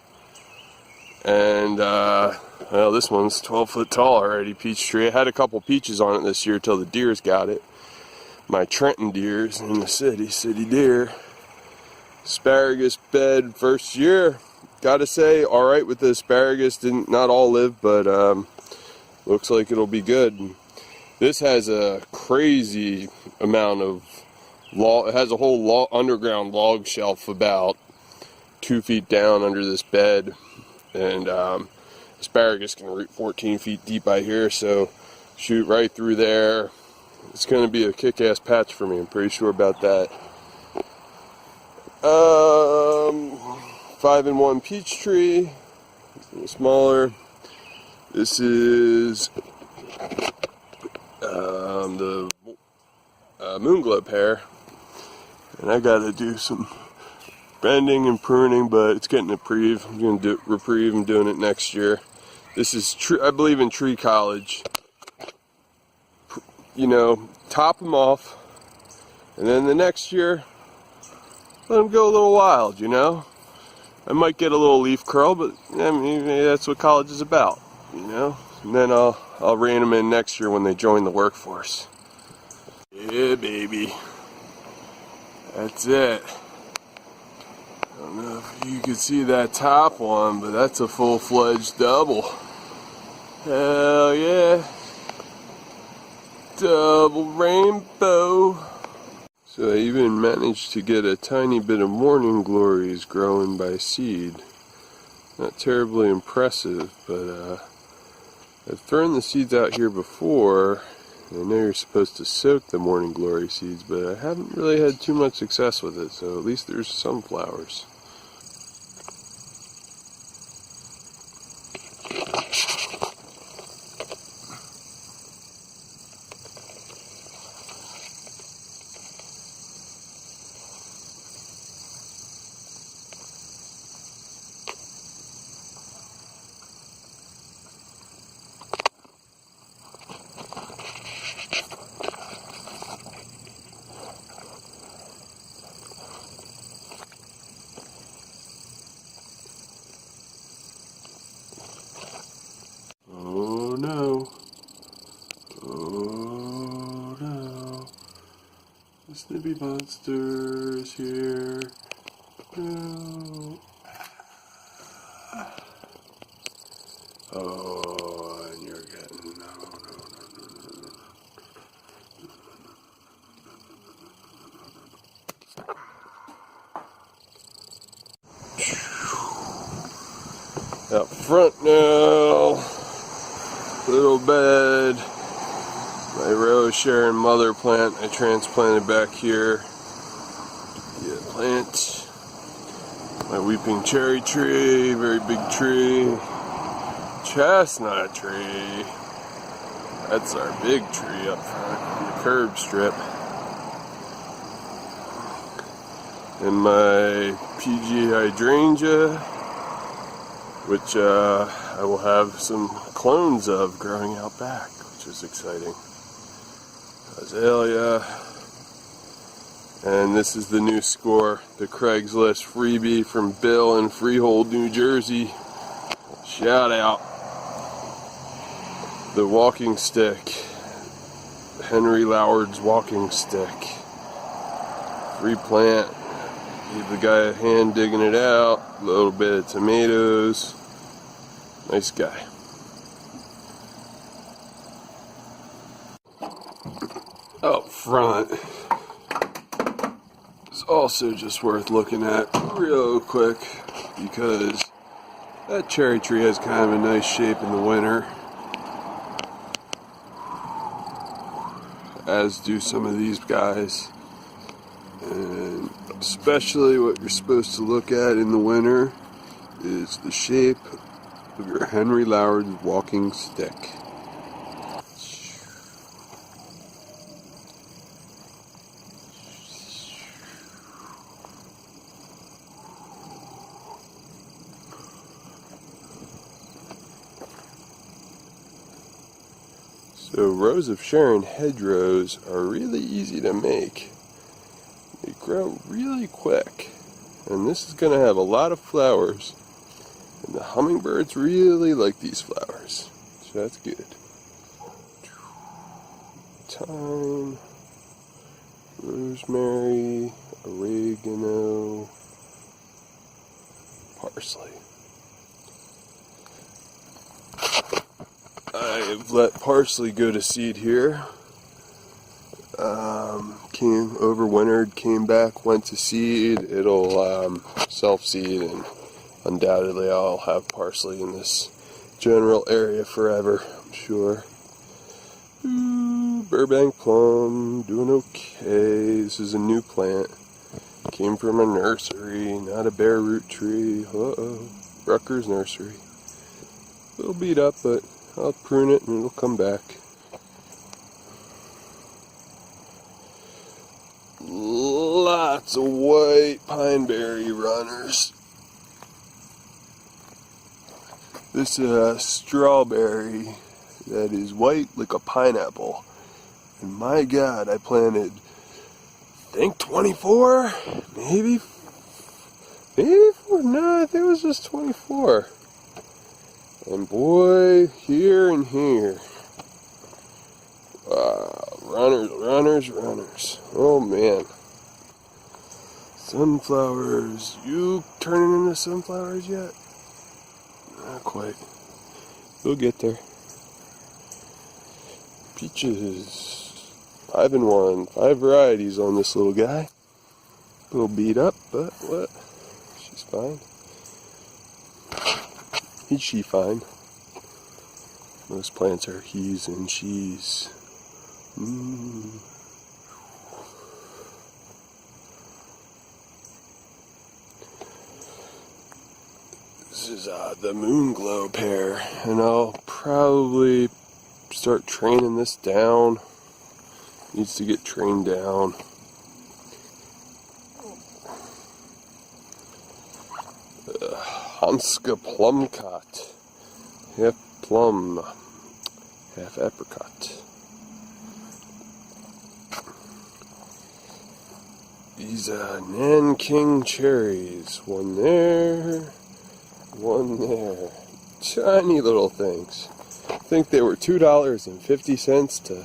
and well, this one's 12 foot tall already, peach tree. I had a couple peaches on it this year till the deers got it. My Trenton deers in the city deer. Asparagus bed first year. Gotta say, alright with the asparagus. Not all live, but looks like it'll be good. This has a crazy amount of it has a whole underground log shelf about 2 feet down under this bed, and asparagus can root 14 feet deep out here, so shoot right through there. It's going to be a kick-ass patch for me, I'm pretty sure about that. 5-in-1 peach tree, a little smaller. This is the moonglow pear, and I gotta do some bending and pruning, but it's getting a reprieve. I'm going to do reprieve. I'm doing it next year. This is I believe in tree college. You know, top them off, and then the next year, let them go a little wild, you know? I might get a little leaf curl, but I mean, maybe that's what college is about, you know? And then I'll rein them in next year when they join the workforce. Yeah, baby. That's it. I don't know if you can see that top one, but that's a full-fledged double. Hell yeah. Double rainbow. So I even managed to get a tiny bit of morning glories growing by seed. Not terribly impressive, but I've thrown the seeds out here before. I know you're supposed to soak the morning glory seeds, but I haven't really had too much success with it, so at least there's some flowers. Oh no. Oh no. The Snippy Monster is here. No. Oh, and you're getting no. Out front now. Little bed. My rose Sharon mother plant I transplanted back here. Yeah, plant. My weeping cherry tree, very big tree. Chestnut tree. That's our big tree up front on the curb strip. And my PG hydrangea, which I will have some clones of growing out back, which is exciting. Azalea. And this is the new score, the Craigslist freebie from Bill in Freehold, New Jersey. Shout out. The walking stick. Henry Lauard's walking stick. Free plant. Give the guy a hand digging it out. A little bit of tomatoes. Nice guy. Up front is also just worth looking at real quick because that cherry tree has kind of a nice shape in the winter, as do some of these guys. And especially what you're supposed to look at in the winter is the shape of your Henry Lauard's walking stick. So rows of Sharon hedgerows are really easy to make. They grow really quick, and this is going to have a lot of flowers, and the hummingbirds really like these flowers, so that's good. Thyme, rosemary, oregano, parsley. I've let parsley go to seed here. Came overwintered, came back, went to seed. It'll self-seed, and undoubtedly I'll have parsley in this general area forever, I'm sure. Burbank plum, doing okay. This is a new plant. Came from a nursery, not a bare root tree. Uh-oh. Rucker's nursery. A little beat up, but I'll prune it and it'll come back. Lots Lots of white pineberry runners. This is a strawberry that is white like a pineapple. And my God, I planted, I think 24, maybe 4. No, I think it was just 24. And boy, here and here. Runners. Oh man. Sunflowers. You turning into sunflowers yet? Not quite. We'll get there. Peaches. 5 and 1. 5 varieties on this little guy. A little beat up, but what? She's fine. She fine. Most plants are he's and she's. This is the moon glow pear, and I'll probably start training this down. Needs to get trained down. Hanska plumcot. Half plum, half apricot. These Nanking cherries. One there, one there. Tiny little things. I think they were $2.50 to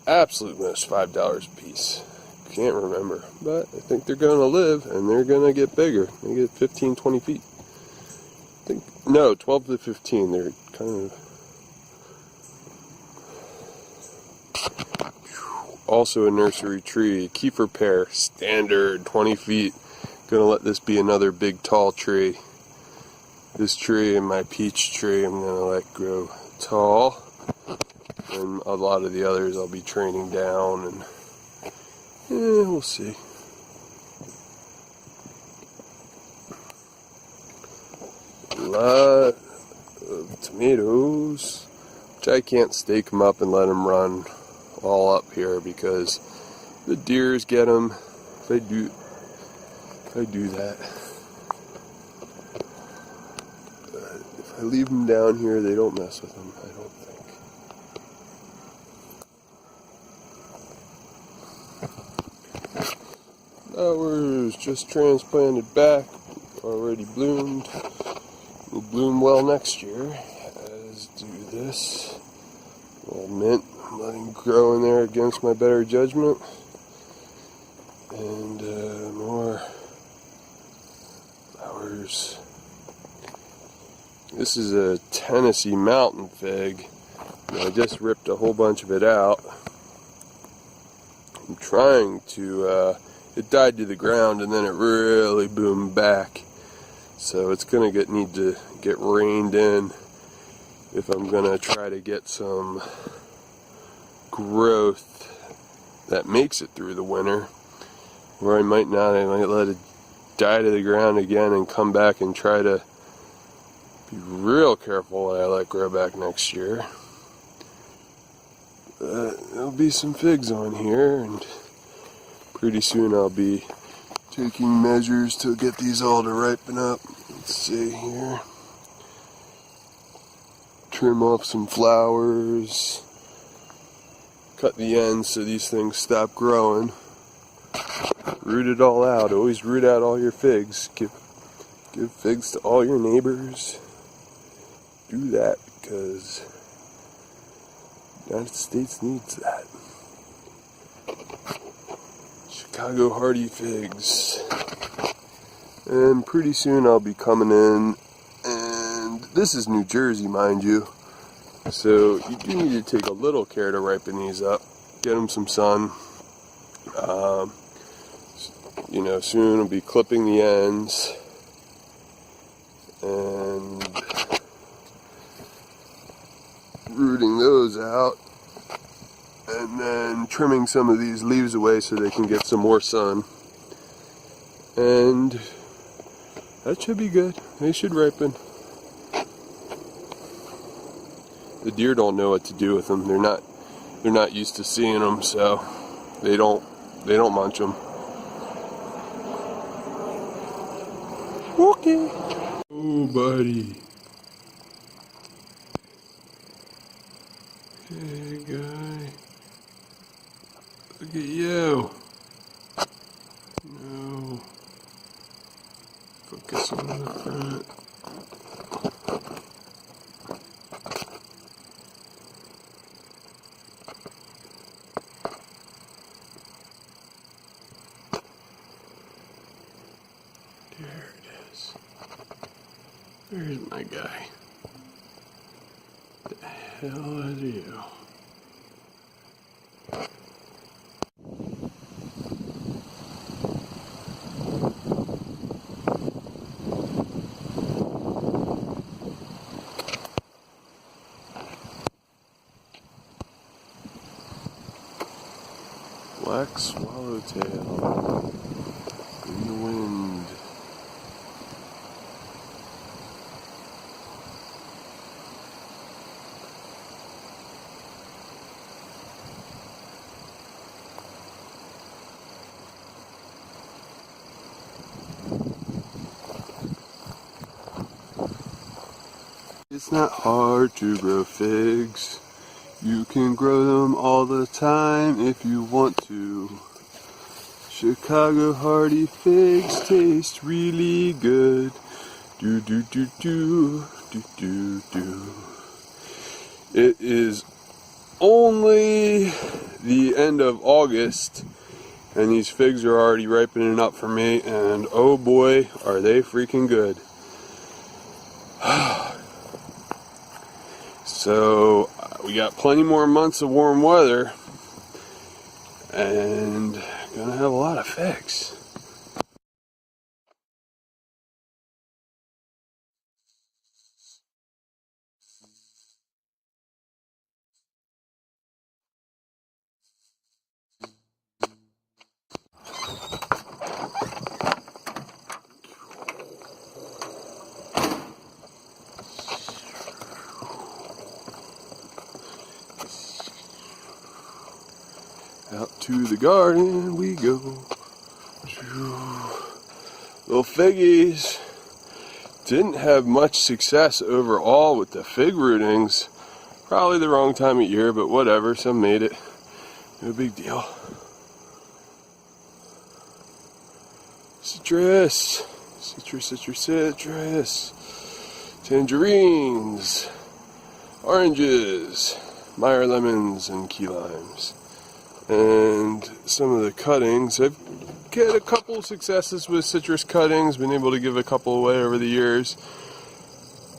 absolute most $5 a piece. Can't remember, but I think they're going to live and they're going to get bigger. They get 15, 20 feet. I think, no, 12 to 15. They're kind of. Also a nursery tree, Kiefer pear, standard 20 feet. Gonna let this be another big tall tree. This tree and my peach tree I'm gonna let grow tall. And a lot of the others I'll be training down, and we'll see. A lot of tomatoes, which I can't stake them up and let them run all up here because the deers get them. If I do that. If I leave them down here, they don't mess with them, I don't think. Flowers just transplanted back, already bloomed. Will bloom well next year, as do this. Little mint, letting grow in there against my better judgment. And more flowers. This is a Tennessee mountain fig. I just ripped a whole bunch of it out. I'm trying to, it died to the ground and then it really boomed back. So it's going to need to get reined in if I'm going to try to get some growth that makes it through the winter. Or I might not. I might let it die to the ground again and come back and try to be real careful what I let grow back next year. There'll be some figs on here, and pretty soon I'll be taking measures to get these all to ripen up. Let's see here. Trim off some flowers. Cut the ends so these things stop growing. Root it all out. Always root out all your figs. Give figs to all your neighbors. Do that because the United States needs that. Chicago hardy figs. And pretty soon I'll be coming in, and this is New Jersey, mind you, so you do need to take a little care to ripen these up. Get them some sun. Soon I'll be clipping the ends and rooting those out, and then trimming some of these leaves away so they can get some more sun. And that should be good. They should ripen. The deer don't know what to do with them. They're not used to seeing them, so they don't munch them. Oh, buddy. Hey, guy. Look at you. No. Focus on the front. There it is. There's my guy. The hell is you? Black swallowtail in the wind. It's not hard to grow figs. You can grow them all the time if you want to. Chicago hardy figs taste really good. Do do do do do do do. It is only the end of August and these figs are already ripening up for me, and oh boy are they freaking good. So we got plenty more months of warm weather and gonna have a lot of figs. Out to the garden we go. Little figgies. Didn't have much success overall with the fig rootings. Probably the wrong time of year, but whatever, some made it. No big deal. Citrus. Citrus, citrus, citrus. Tangerines. Oranges. Meyer lemons and key limes. And some of the cuttings. I've had a couple successes with citrus cuttings, been able to give a couple away over the years,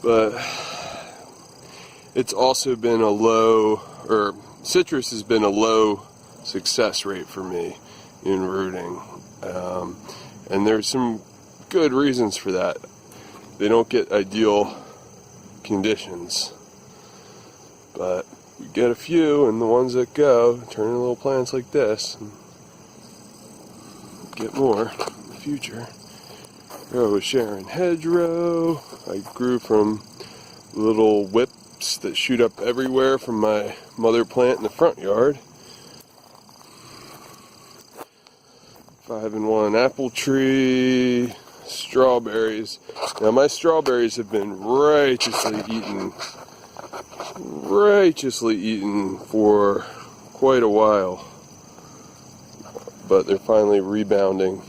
but it's also been citrus has been a low success rate for me in rooting. And there's some good reasons for that. They don't get ideal conditions, but we get a few, and the ones that go turn into little plants like this and get more in the future. There was Sharon hedgerow. I grew from little whips that shoot up everywhere from my mother plant in the front yard. 5-in-1 apple tree, strawberries. Now my strawberries have been righteously eaten for quite a while, but they're finally rebounding.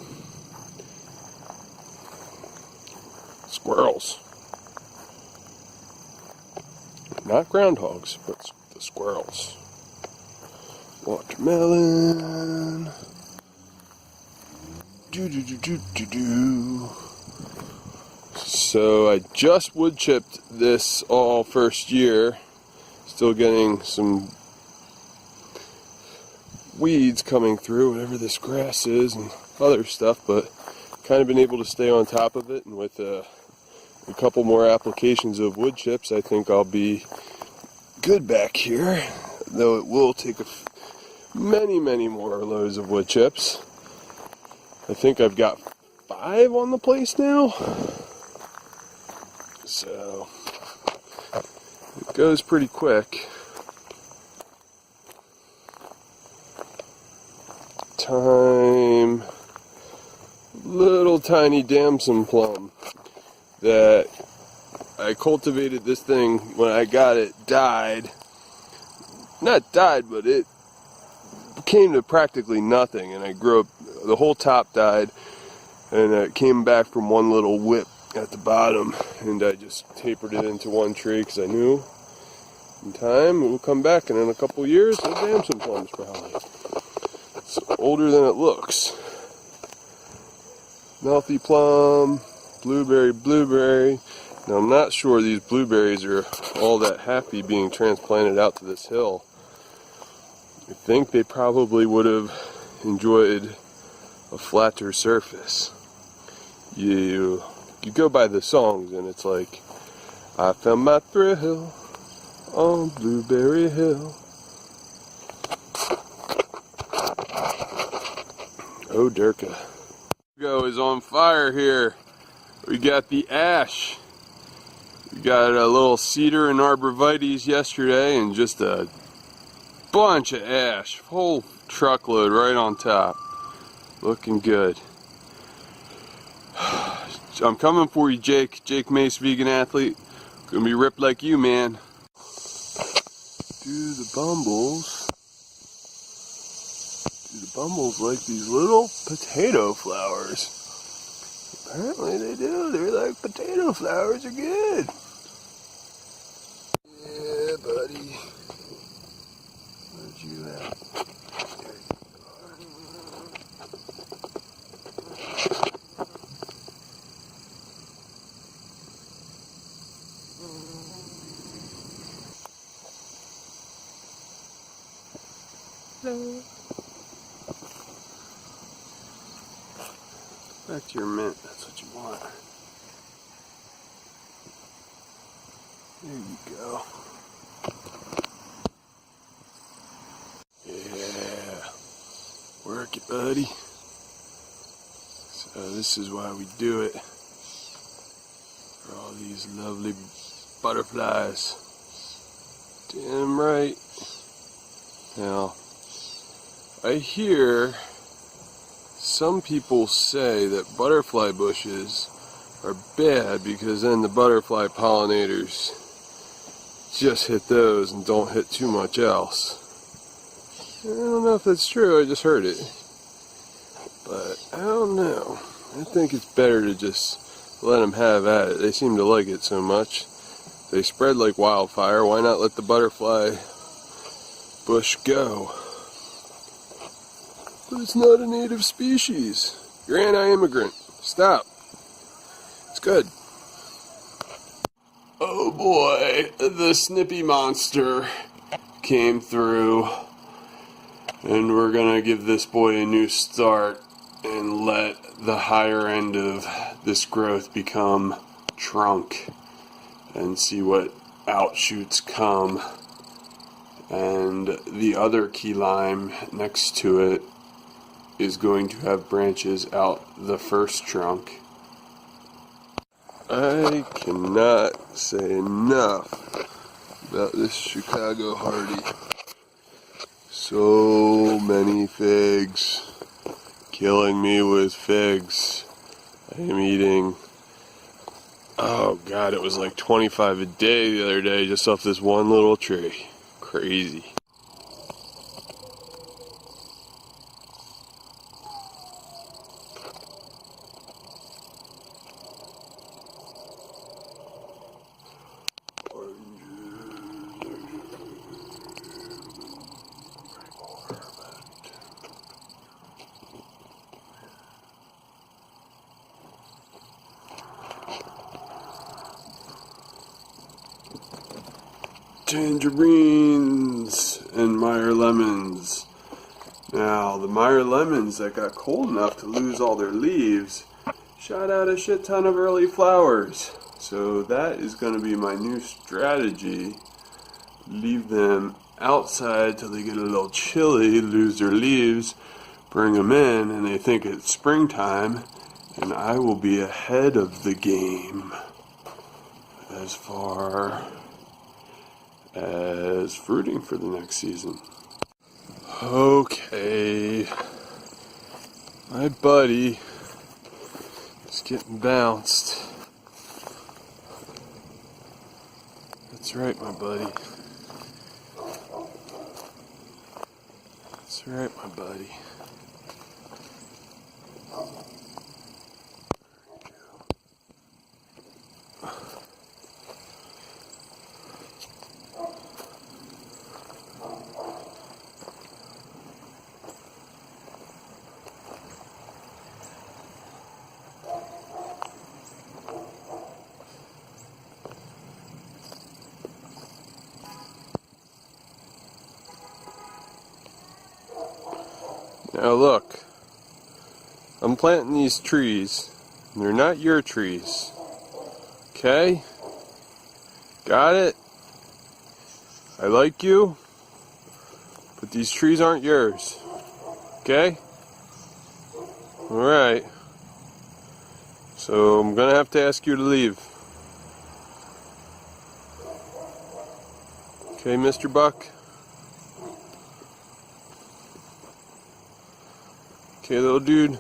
Squirrels. Not groundhogs, but the squirrels. Watermelon. Do. So I just wood chipped this all first year. Still getting some weeds coming through, whatever this grass is and other stuff, but kind of been able to stay on top of it, and with a couple more applications of wood chips, I think I'll be good back here, though it will take many more loads of wood chips. I think I've got 5 on the place now, so it goes pretty quick. Little tiny damson plum that I cultivated this thing when I got it, died. Not died, but it came to practically nothing, and I grew up, the whole top died, and it came back from one little whip at the bottom, and I just tapered it into one tree because I knew in time it will come back, and in a couple years it'll dam some plums probably. It's older than it looks. Melty plum, blueberry. Now I'm not sure these blueberries are all that happy being transplanted out to this hill. I think they probably would have enjoyed a flatter surface. You go by the songs and it's like, I found my thrill on Blueberry Hill. Oh, Durka. Go is on fire here. We got the ash. We got a little cedar and arborvitaes yesterday and just a bunch of ash. Whole truckload right on top. Looking good. I'm coming for you, Jake. Jake Mace, vegan athlete. Gonna be ripped like you, man. Do the bumbles like these little potato flowers? Apparently they do. They're like potato flowers are good. Yeah, buddy. Where'd you at? Hello. Back to your mint, that's what you want. There you go. Yeah. Work it, buddy. So this is why we do it. For all these lovely butterflies. Damn right. Now, I hear some people say that butterfly bushes are bad because then the butterfly pollinators just hit those and don't hit too much else. I don't know if that's true, I just heard it. But I don't know. I think it's better to just let them have at it. They seem to like it so much. They spread like wildfire. Why not let the butterfly bush go? But it's not a native species. You're anti-immigrant. Stop. It's good. Oh boy, the snippy monster came through. And we're gonna give this boy a new start and let the higher end of this growth become trunk and see what outshoots come. And the other key lime next to it is going to have branches out the first trunk. I cannot say enough about this Chicago Hardy. So many figs. Killing me with figs. I am eating, oh god, it was like 25 a day the other day just off this one little tree. Crazy. Tangerines and Meyer lemons. Now, the Meyer lemons that got cold enough to lose all their leaves shot out a shit ton of early flowers. So that is going to be my new strategy. Leave them outside till they get a little chilly, lose their leaves, bring them in, and they think it's springtime, and I will be ahead of the game as far as fruiting for the next season. Okay, my buddy is getting bounced. That's right, my buddy. That's right, my buddy. Now look, I'm planting these trees, and they're not your trees. Okay? Got it? I like you, but these trees aren't yours. Okay? Alright. So I'm gonna have to ask you to leave. Okay, Mr. Buck? Okay, little dude.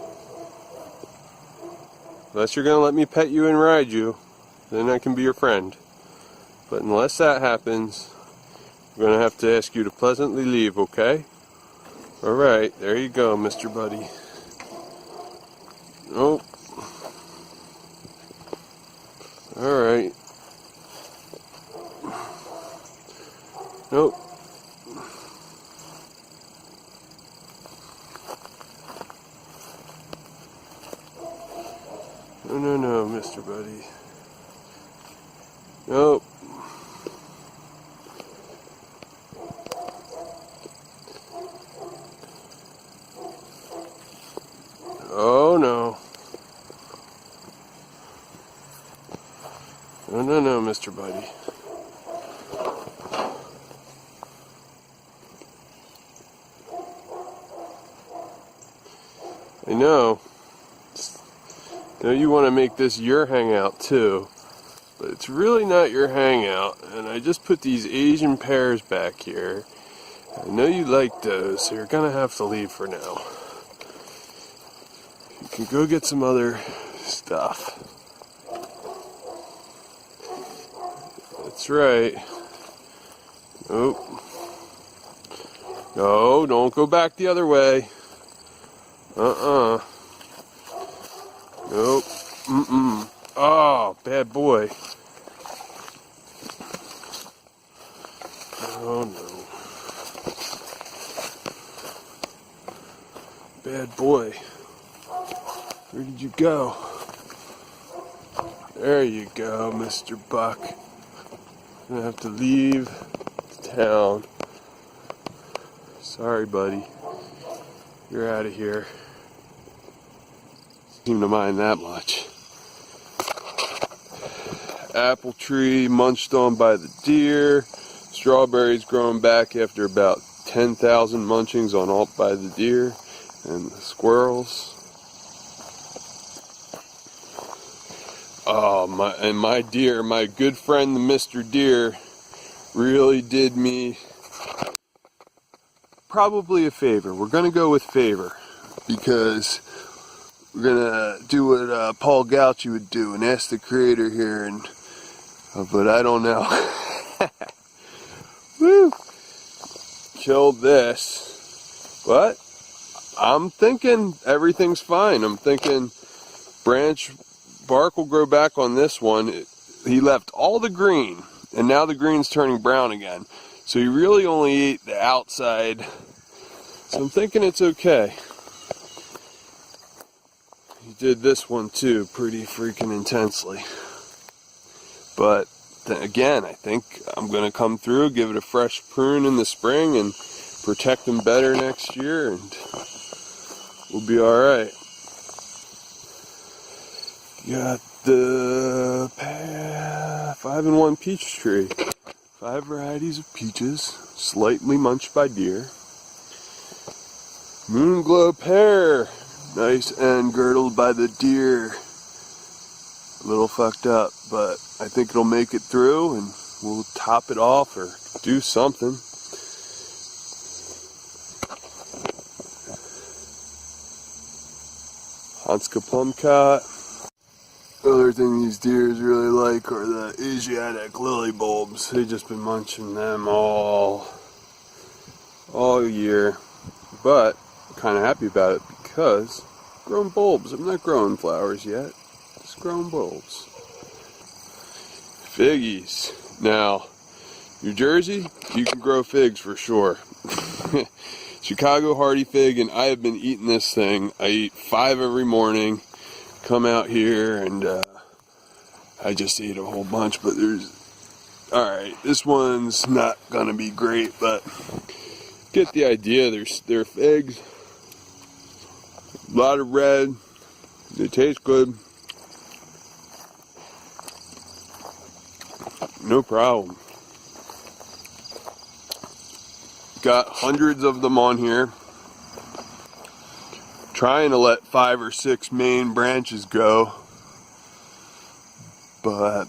Unless you're gonna let me pet you and ride you, then I can be your friend. But unless that happens, I'm gonna have to ask you to pleasantly leave, okay? Alright, there you go, Mr. Buddy. Nope. Alright. Nope. No, Mr. Buddy. Nope. Oh no. No, Mr. Buddy. I know. I know you want to make this your hangout too, but it's really not your hangout. And I just put these Asian pears back here. I know you like those, so you're gonna have to leave for now. You can go get some other stuff. That's right. Nope. No, don't go back the other way. Nope. Oh, bad boy. Oh no. Bad boy. Where did you go? There you go, Mr. Buck. I'm gonna have to leave town. Sorry, buddy. You're out of here. Seem to mind that much. Apple tree munched on by the deer. Strawberries growing back after about 10,000 munchings on all by the deer and the squirrels. Oh, my deer, my good friend Mr. Deer really did me probably a favor. We're gonna go with favor because we're gonna do what Paul Gauchi would do and ask the creator here, and but I don't know. Woo! Killed this, but I'm thinking everything's fine. I'm thinking branch bark will grow back on this one. He left all the green, and now the green's turning brown again. So he really only ate the outside. So I'm thinking it's okay. He did this one too, pretty freaking intensely. But again, I think I'm going to come through, give it a fresh prune in the spring, and protect them better next year, and we'll be alright. Got the 5-in-1 peach tree. 5 varieties of peaches, slightly munched by deer. Moonglow pear, nice and girdled by the deer. A little fucked up, but I think it'll make it through, and we'll top it off or do something. Hanska plum cot. Other other thing these deers really like are the Asiatic lily bulbs. They've just been munching them all year. But I'm kind of happy about it because grown bulbs. I'm not growing flowers yet. Just grown bulbs. Figgies. Now, New Jersey, you can grow figs for sure. Chicago hardy fig, and I have been eating this thing. I eat 5 every morning. Come out here and I just ate a whole bunch, but alright, this one's not gonna be great, but get the idea. They're figs. A lot of red. They taste good. No problem. Got hundreds of them on here. Trying to let 5 or 6 main branches go, but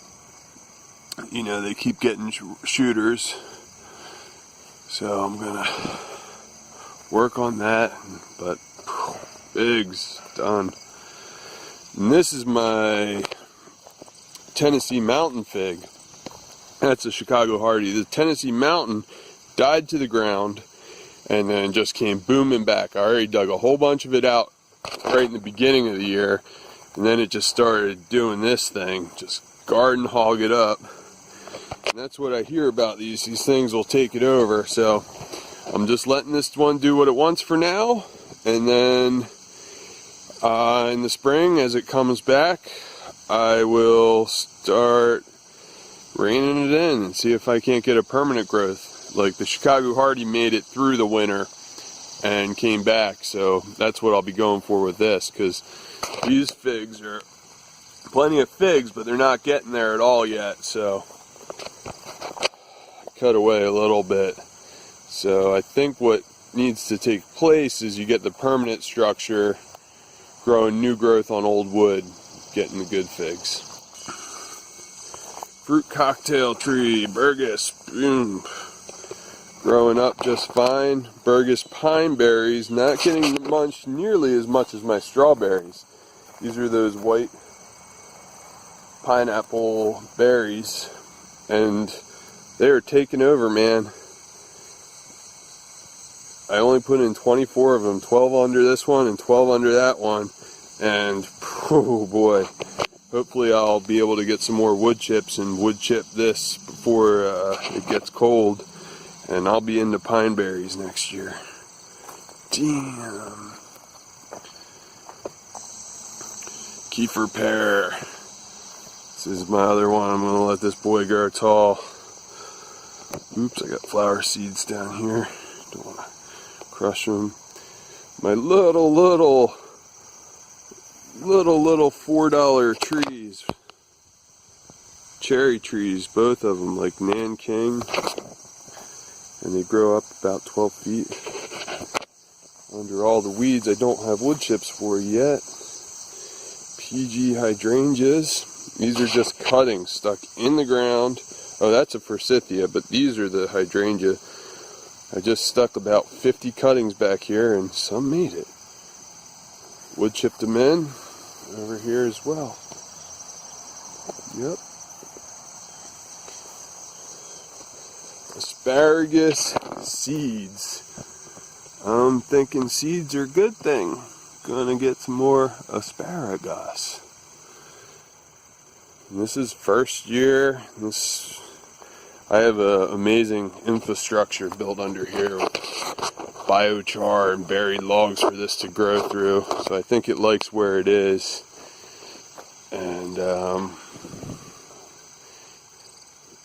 you know, they keep getting shooters, so I'm gonna work on that. But figs done. And this is my Tennessee Mountain fig. That's a Chicago hardy. The Tennessee Mountain died to the ground and then just came booming back. I already dug a whole bunch of it out right in the beginning of the year, and then it just started doing this thing, just garden hog it up. And that's what I hear about these things will take it over. So I'm just letting this one do what it wants for now, and then in the spring, as it comes back, I will start reining it in and see if I can't get a permanent growth. Like the Chicago hardy made it through the winter and came back, so that's what I'll be going for with this, because these figs are plenty of figs, but they're not getting there at all yet. So cut away a little bit. So I think what needs to take place is you get the permanent structure, growing new growth on old wood, getting the good figs. Fruit cocktail tree, Burgess, growing up just fine. Burgess pine berries, not getting munched nearly as much as my strawberries. These are those white pineapple berries, and they are taking over, man. I only put in 24 of them, 12 under this one and 12 under that one, and oh boy, hopefully I'll be able to get some more wood chips and wood chip this before it gets cold, and I'll be into pine berries next year. Damn. Kiefer pear. This is my other one. I'm going to let this boy grow tall. Oops, I got flower seeds down here. Don't want to crush them. My little $4 trees. Cherry trees, both of them, like Nanking. And they grow up about 12 feet. Under all the weeds I don't have wood chips for yet. PG hydrangeas. These are just cuttings stuck in the ground. Oh, that's a forsythia, but these are the hydrangea. I just stuck about 50 cuttings back here, and some made it. Wood chipped them in over here as well. Yep. Asparagus seeds. I'm thinking seeds are a good thing. Gonna get some more asparagus. And this is first year. I have an amazing infrastructure built under here with biochar and buried logs for this to grow through. So I think it likes where it is. And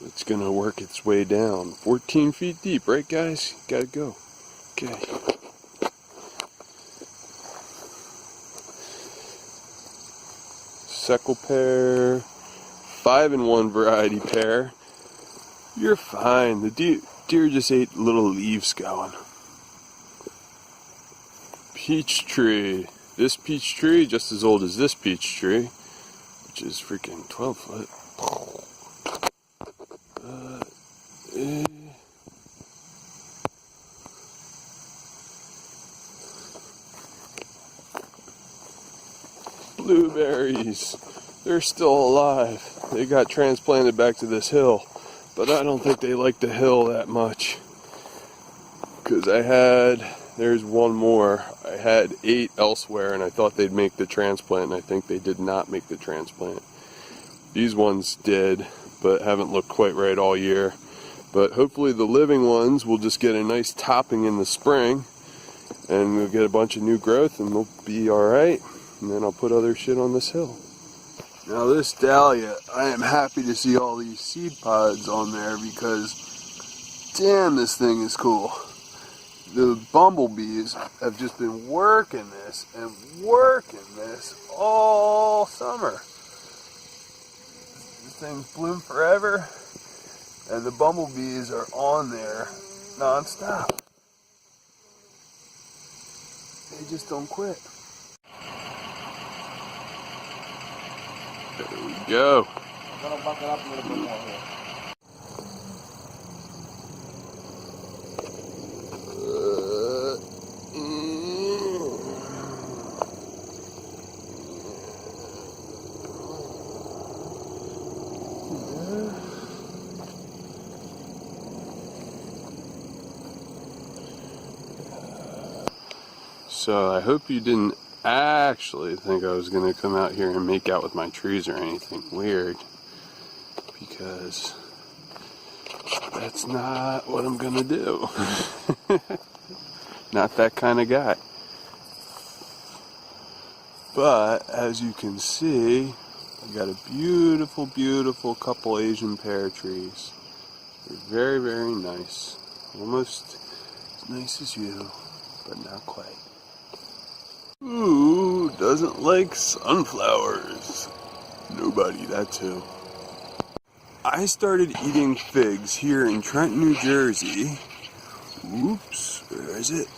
it's going to work its way down. 14 feet deep, right guys? Gotta go. Okay. Seckel pear. 5-in-1 variety pear. You're fine. The deer just ate little leaves going. Peach tree. This peach tree, just as old as this peach tree, which is freaking 12 foot. Blueberries. they're still alive. They got transplanted back to this hill, but I don't think they like the hill that much. Because there's one more. I had 8 elsewhere, and I thought they'd make the transplant, and I think they did not make the transplant. These ones did, but haven't looked quite right all year. But hopefully the living ones will just get a nice topping in the spring, and we'll get a bunch of new growth, and we'll be alright. And then I'll put other shit on this hill. Now this dahlia, I am happy to see all these seed pods on there because damn, this thing is cool. The bumblebees have just been working this and working this all summer. This thing's bloomed forever, and the bumblebees are on there non-stop. They just don't quit. There we go. I'm gonna buck it up a little bit more here. So I hope you didn't actually think I was going to come out here and make out with my trees or anything weird, because that's not what I'm going to do. Not that kind of guy. But as you can see, I got a beautiful, beautiful couple Asian pear trees. They're very, very nice. Almost as nice as you, but not quite. Who doesn't like sunflowers? Nobody, that's who. I started eating figs here in Trenton, New Jersey. Oops, where is it?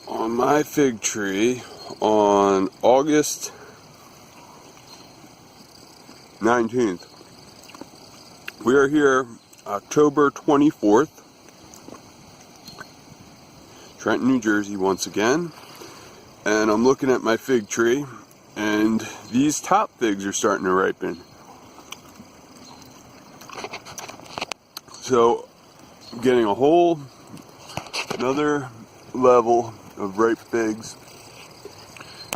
On my fig tree on August 19th. We are here October 24th. Trenton, New Jersey once again, and I'm looking at my fig tree, and these top figs are starting to ripen. So I'm getting another level of ripe figs.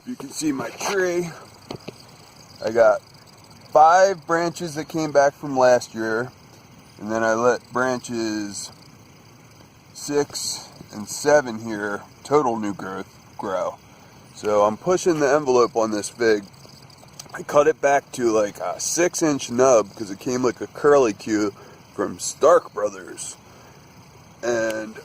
You can see my tree. I got 5 branches that came back from last year, and then I let branches 6 and 7 here, total new growth, grow. So I'm pushing the envelope on this fig. I cut it back to like a 6-inch nub because it came like a curly Q from Stark Brothers. And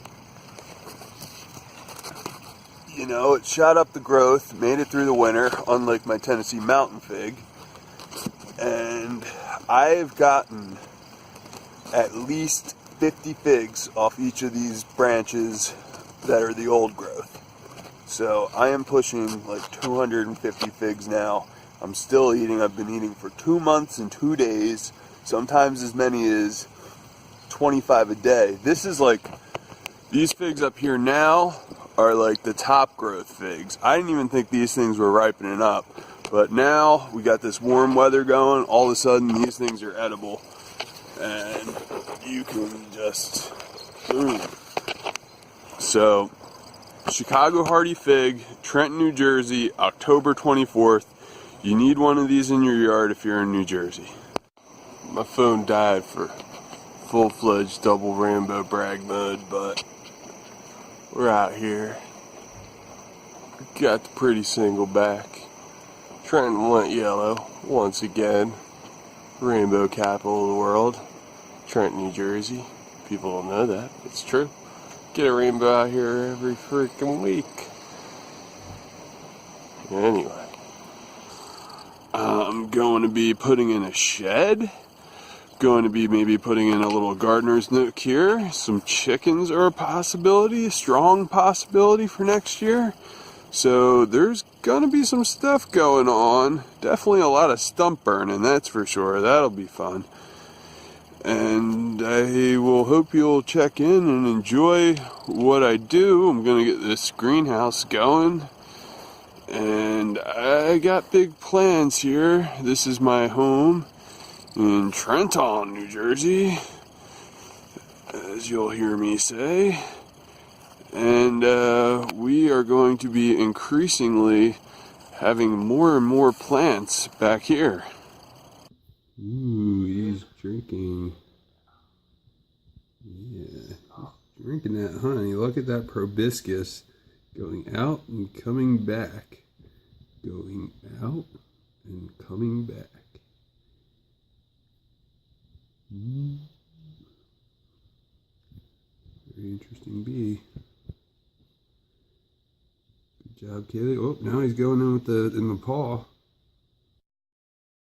you know, it shot up the growth, made it through the winter, unlike my Tennessee mountain fig. And I've gotten at least 50 figs off each of these branches that are the old growth. So I am pushing like 250 figs now. I'm still eating. I've been eating for 2 months and 2 days, sometimes as many as 25 a day. This is like, these figs up here now are like the top growth figs. I didn't even think these things were ripening up, but now we got this warm weather going. All of a sudden these things are edible, and you can just boom. So Chicago Hardy Fig, Trenton, New Jersey, October 24th. You need one of these in your yard if you're in New Jersey. My phone died for full-fledged double rainbow brag mode, but we're out here. Got the pretty single back. Trenton went yellow once again. Rainbow capital of the world. Trenton, New Jersey. People don't know that. It's true. Get a rainbow out here every freaking week. Anyway. I'm going to be putting in a shed. Going to be maybe putting in a little gardener's nook here. Some chickens are a possibility, a strong possibility for next year. So there's going to be some stuff going on. Definitely a lot of stump burning, that's for sure. That'll be fun. And I will hope you'll check in and enjoy what I do. I'm going to get this greenhouse going. And I got big plans here. This is my home in Trenton, New Jersey, as you'll hear me say. And we are going to be increasingly having more and more plants back here. Ooh, he's drinking. Yeah, he's drinking that honey. Look at that proboscis going out and coming back. Going out and coming back. Very interesting bee. Good job, Kaylee. Oh, now he's going in with in the paw.